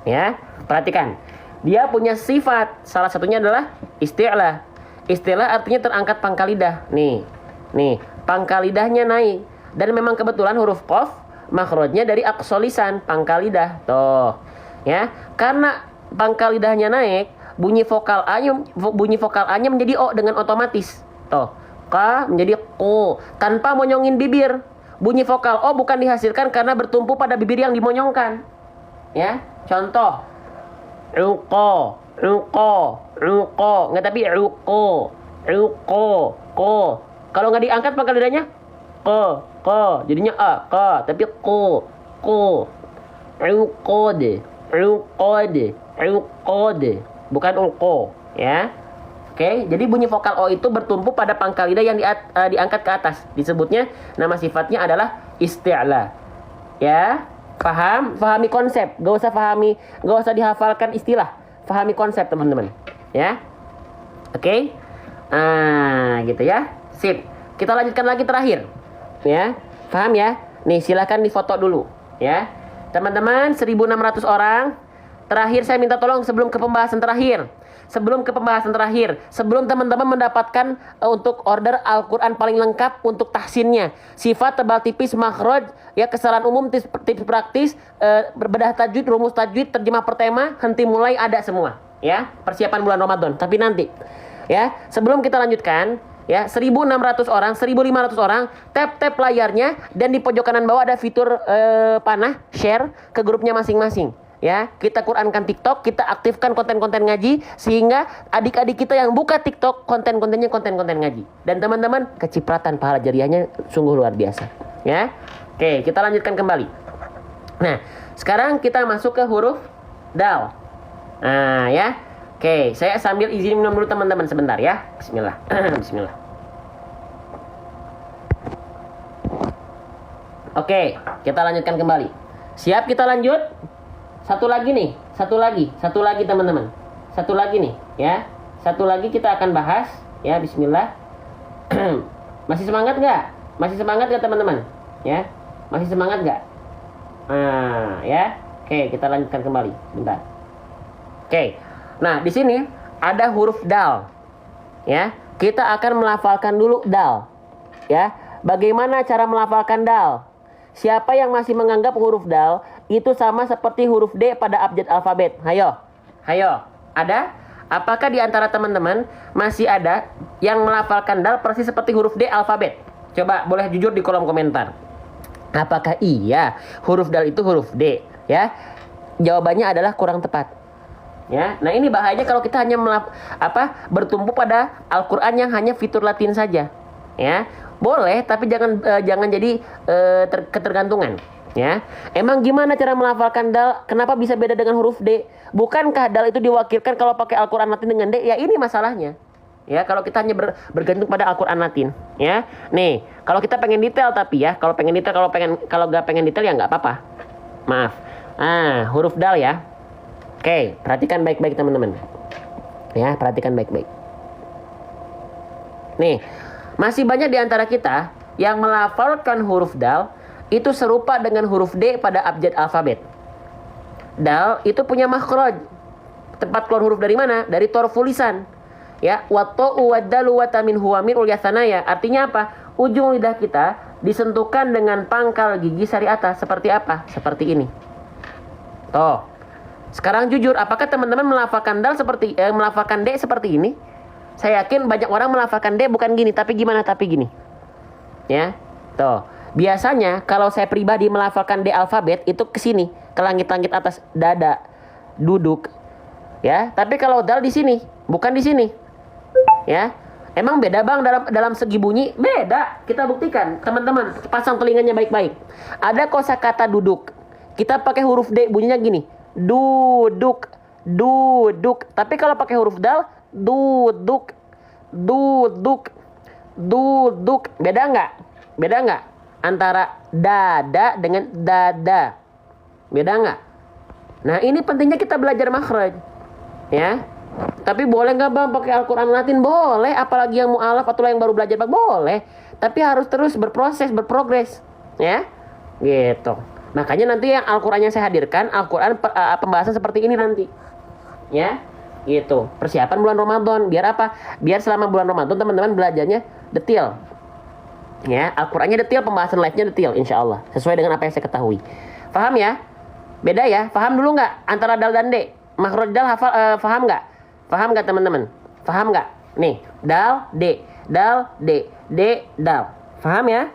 Ya, perhatikan. Dia punya sifat, salah satunya adalah isti'la. Isti'la artinya terangkat pangkal lidah. Nih, pangkal lidahnya naik. Dan memang kebetulan huruf qaf makhrajnya dari aqsal lisan, pangkal lidah. Tuh. Ya, karena pangkal lidahnya naik, bunyi vokal A-nya menjadi O dengan otomatis. Tuh. Ka menjadi Ko tanpa monyongin bibir. Bunyi vokal O bukan dihasilkan karena bertumpu pada bibir yang dimonyongkan. Ya, contoh. Uqo. Enggak, tapi uqo. Ko. Kalau nggak diangkat pangkal lidahnya ko, jadinya A, ka, tapi ko, uqod, bukan uqo, ya. Oke, jadi bunyi vokal O itu bertumpu pada pangkal lidah yang diangkat ke atas. Disebutnya, nama sifatnya adalah isti'la. Ya, pahami konsep, gak usah dihafalkan istilah, pahami konsep teman-teman, ya. Oke, gitu ya, sip. Kita lanjutkan lagi terakhir. Ya, paham ya? Nih, silahkan difoto dulu ya. Teman-teman, 1.600 orang. Terakhir saya minta tolong sebelum ke pembahasan terakhir. Sebelum teman-teman mendapatkan untuk order Al-Quran paling lengkap untuk tahsinnya. Sifat, tebal tipis, makhraj, ya, kesalahan umum, tips praktis, bedah tajwid, rumus tajwid, terjemah per tema, henti mulai, ada semua. Ya, persiapan bulan Ramadan. Tapi nanti ya, sebelum kita lanjutkan, ya, 1.600 orang, 1.500 orang, tap layarnya, dan di pojok kanan bawah ada fitur panah, share ke grupnya masing-masing. Ya, kita Qurankan TikTok, kita aktifkan konten-konten ngaji, sehingga adik-adik kita yang buka TikTok, konten-kontennya konten-konten ngaji. Dan teman-teman, kecipratan pahala jariahnya sungguh luar biasa. Ya, oke, kita lanjutkan kembali. Nah, sekarang kita masuk ke huruf dal. Nah, ya. Oke, saya sambil izin minum dulu teman-teman sebentar ya. Bismillah. Bismillah. Oke, kita lanjutkan kembali. Siap, kita lanjut. Satu lagi teman-teman. Satu lagi nih, ya. Satu lagi kita akan bahas, ya. Bismillah. Masih semangat nggak? Masih semangat nggak teman-teman? Ya, masih semangat nggak? Ya. Oke, kita lanjutkan kembali. Bentar. Oke. Nah, di sini ada huruf dal. Ya, kita akan melafalkan dulu dal. Ya, bagaimana cara melafalkan dal? Siapa yang masih menganggap huruf dal itu sama seperti huruf D pada abjad alfabet? Hayo. Ada? Apakah di antara teman-teman masih ada yang melafalkan dal persis seperti huruf D alfabet? Coba boleh jujur di kolom komentar. Apakah iya huruf dal itu huruf D? Ya, jawabannya adalah kurang tepat. Ya, nah ini bahayanya kalau kita hanya bertumpu pada Al-Quran yang hanya fitur Latin saja. Ya, boleh, tapi jangan jadi ketergantungan. Ya, emang gimana cara melafalkan dal? Kenapa bisa beda dengan huruf D? Bukankah dal itu diwakilkan kalau pakai Al-Quran Latin dengan D? Ya ini masalahnya. Ya, kalau kita hanya bergantung pada Al-Quran Latin. Ya, nih kalau kita pengen detail tapi ya, kalau nggak pengen detail ya nggak apa-apa. Maaf. Huruf dal ya. Oke, perhatikan baik-baik teman-teman. Ya, perhatikan baik-baik. Nih, masih banyak di antara kita yang melafalkan huruf dal itu serupa dengan huruf D pada abjad alfabet. Dal itu punya makhraj. Tempat keluar huruf dari mana? Dari torful lisan. Ya, watta'u waddalu watamin huwamir ulyasanaya. Artinya apa? Ujung lidah kita disentuhkan dengan pangkal gigi sari atas. Seperti apa? Seperti ini. Tuh. Sekarang jujur, apakah teman-teman melafalkan melafalkan D seperti ini? Saya yakin banyak orang melafalkan D bukan gini, tapi gimana? Tapi gini. Ya. Tuh. Biasanya kalau saya pribadi melafalkan D alfabet itu ke sini, ke langit-langit atas dada, duduk. Ya, tapi kalau dal di sini, bukan di sini. Ya. Emang beda Bang dalam segi bunyi? Beda. Kita buktikan. Teman-teman, pasang telinganya baik-baik. Ada kosakata duduk. Kita pakai huruf D bunyinya gini. Duduk, duduk. Tapi kalau pakai huruf dal, duduk, duduk, duduk. Beda nggak? Beda nggak? Antara dada dengan dada. Beda nggak? Nah ini pentingnya kita belajar makhraj. Ya. Tapi boleh nggak Bang pakai Al-Quran Latin? Boleh. Apalagi yang mu'alaf atau yang baru belajar Bang? Boleh. Tapi harus terus berproses, berprogres. Ya. Gitu. Makanya nanti yang Al-Quran yang saya hadirkan, Al-Quran pembahasan seperti ini nanti. Ya, gitu. Persiapan bulan Ramadan. Biar apa? Biar selama bulan Ramadan teman-teman belajarnya detail. Ya, Al-Qurannya detail, pembahasan live-nya detail, insya Allah. Sesuai dengan apa yang saya ketahui. Paham ya? Beda ya? Paham dulu nggak antara dal dan D? Makhraj dal paham nggak? Paham nggak teman-teman? Paham nggak? Nih, dal, D. Dal, D. D, dal. Paham ya?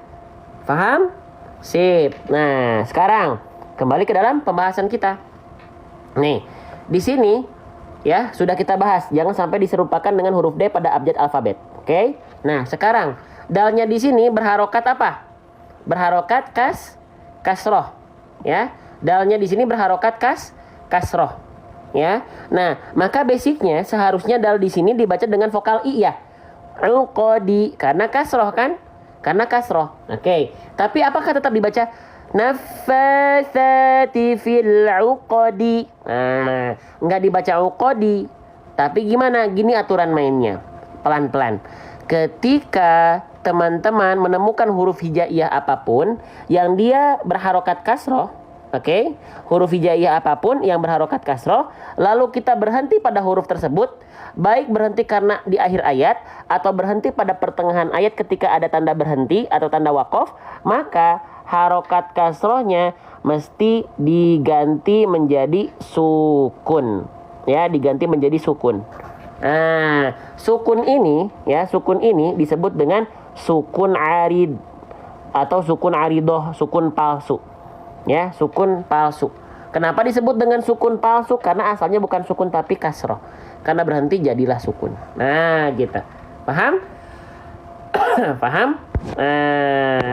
Paham? Sip. Nah, sekarang kembali ke dalam pembahasan kita. Nih, di sini ya sudah kita bahas. Jangan sampai diserupakan dengan huruf D pada abjad alfabet. Oke? Nah, sekarang dalnya di sini berharokat apa? Berharokat kasroh. Ya, dalnya di sini berharokat kasroh. Ya. Nah, maka basicnya seharusnya dal di sini dibaca dengan vokal I ya. Uqadi karena kasroh kan? Karena kasroh. Oke. Tapi apakah tetap dibaca nafathati fil uqadi? Nah, enggak dibaca uqadi. Tapi gimana? Gini aturan mainnya. Pelan-pelan. Ketika teman-teman menemukan huruf hijaiyah apapun yang dia berharokat kasroh, oke? Huruf hijaiyah apapun yang berharokat kasroh, lalu kita berhenti pada huruf tersebut, baik berhenti karena di akhir ayat atau berhenti pada pertengahan ayat ketika ada tanda berhenti atau tanda wakof, maka harokat kasrohnya mesti diganti menjadi sukun. Ya, diganti menjadi sukun. Nah, sukun ini disebut dengan sukun arid atau sukun aridoh, sukun palsu. Ya, sukun palsu. Kenapa disebut dengan sukun palsu? Karena asalnya bukan sukun tapi kasroh. Karena berhenti jadilah sukun. Nah, gitu. Paham? Paham?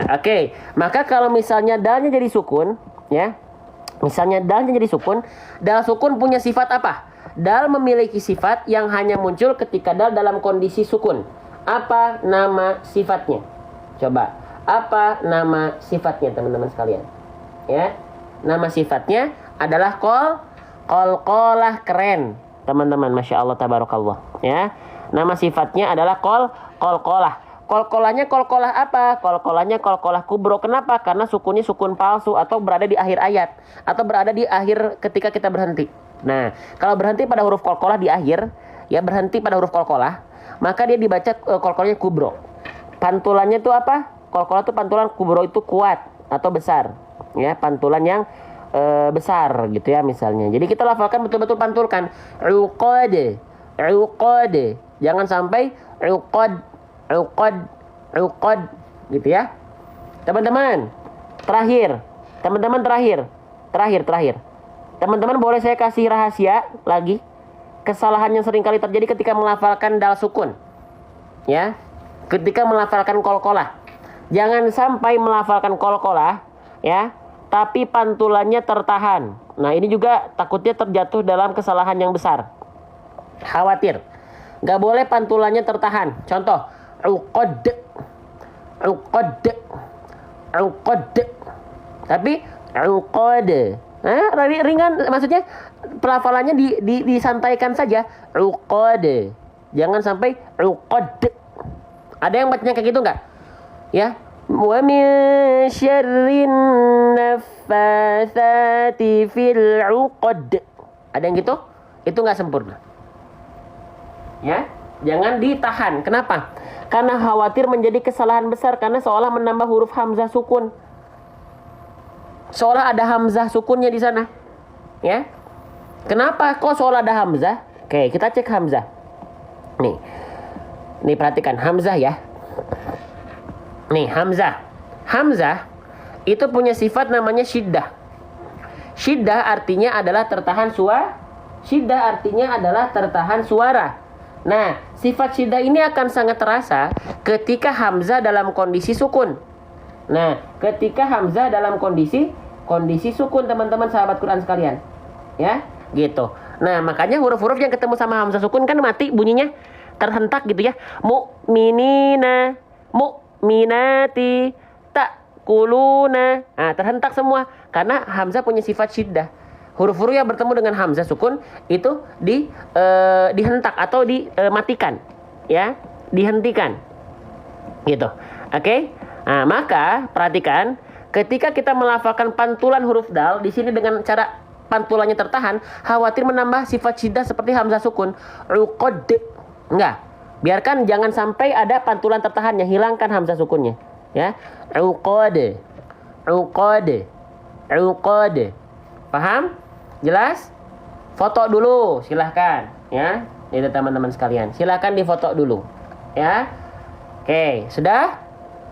Oke. Maka kalau misalnya dalnya jadi sukun, ya. Misalnya dalnya jadi sukun, dal sukun punya sifat apa? Dal memiliki sifat yang hanya muncul ketika dal dalam kondisi sukun. Apa nama sifatnya? Coba. Apa nama sifatnya teman-teman sekalian? Ya. Nama sifatnya adalah qalqalah keren. Teman-teman, Masya Allah, tabarakallah. Ya. Nama sifatnya adalah qalqalah. Qalqalahnya qalqalah apa? Qalqalahnya qalqalah kubro. Kenapa? Karena sukunnya sukun palsu atau berada di akhir ayat atau berada di akhir ketika kita berhenti. Nah, kalau berhenti pada huruf qalqalah di akhir, ya berhenti pada huruf qalqalah, maka dia dibaca qalqalahnya kubro. Pantulannya itu apa? Qalqalah itu pantulan, kubro itu kuat atau besar. Ya, pantulan yang besar gitu ya misalnya. Jadi kita lafalkan betul-betul pantulkan. Uqad. Jangan sampai uqad. gitu ya. Teman-teman, terakhir. Teman-teman boleh saya kasih rahasia lagi. Kesalahan yang sering kali terjadi ketika melafalkan dal sukun. Ya. Ketika melafalkan qalqalah. Jangan sampai melafalkan qalqalah, ya, tapi pantulannya tertahan. Nah, ini juga takutnya terjatuh dalam kesalahan yang besar. Khawatir. Gak boleh pantulannya tertahan. Contoh, uqad. Tapi uqad. Ringan, maksudnya pelafalannya disantaikan saja. Uqad. Jangan sampai uqad. Ada yang bacanya kayak gitu nggak? Ya. Wa min syarrin naffatsati fil 'uqad. Ada yang gitu? Itu nggak sempurna. Ya, jangan ditahan. Kenapa? Karena khawatir menjadi kesalahan besar karena seolah menambah huruf hamzah sukun. Seolah ada hamzah sukunnya di sana. Ya. Kenapa kok seolah ada hamzah? Oke, kita cek hamzah. Nih perhatikan hamzah ya. Nih hamzah. Hamzah itu punya sifat namanya syiddah. Syiddah artinya adalah tertahan suara. Nah, sifat syiddah ini akan sangat terasa ketika hamzah dalam kondisi sukun. Nah, ketika hamzah dalam kondisi sukun, teman-teman sahabat Quran sekalian. Ya, gitu. Nah, makanya huruf-huruf yang ketemu sama hamzah sukun kan mati bunyinya, terhentak gitu ya. Mu'minina, mu'minati, ta'kuluna. Nah, terhentak semua karena hamzah punya sifat syiddah. Huruf-huruf yang bertemu dengan hamzah sukun itu dihentak atau dimatikan, ya, dihentikan. Gitu. Oke? Nah, maka perhatikan ketika kita melafalkan pantulan huruf dal di sini dengan cara pantulannya tertahan, khawatir menambah sifat syiddah seperti hamzah sukun. Uqad. Enggak. Biarkan jangan sampai ada pantulan tertahannya, hilangkan hamzah sukunnya, ya. Uqad. Paham? Jelas? Foto dulu, silahkan, ya. Itu teman-teman sekalian, silahkan difoto dulu, ya. Oke, sudah?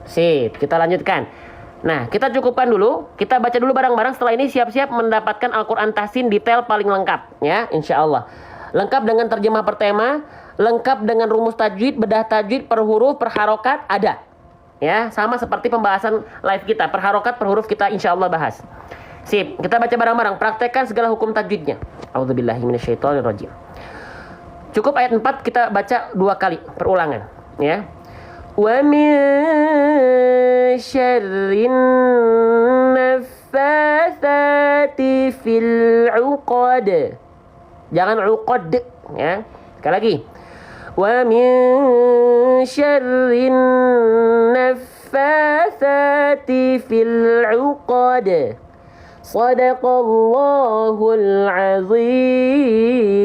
Sip, kita lanjutkan. Nah, kita cukupkan dulu. Kita baca dulu bareng-bareng. Setelah ini siap-siap mendapatkan Al-Quran Tahsin detail paling lengkap, ya, insya Allah. Lengkap dengan terjemah per tema, lengkap dengan rumus tajwid, bedah tajwid, per huruf, per harokat, ada. Ya, sama seperti pembahasan live kita. Per harokat, per huruf kita insya Allah bahas. Sip, kita baca bareng-bareng. Praktekkan segala hukum tajwidnya. A'udzubillahi minasyaitonirrajim. Cukup ayat 4 kita baca 2 kali perulangan, ya. Wa min syarrin naffatsati fil 'uqad. Jangan 'uqad, ya. Sekali lagi. Wa min syarrin naffatsati fil 'uqad. Shadaqallahul azim.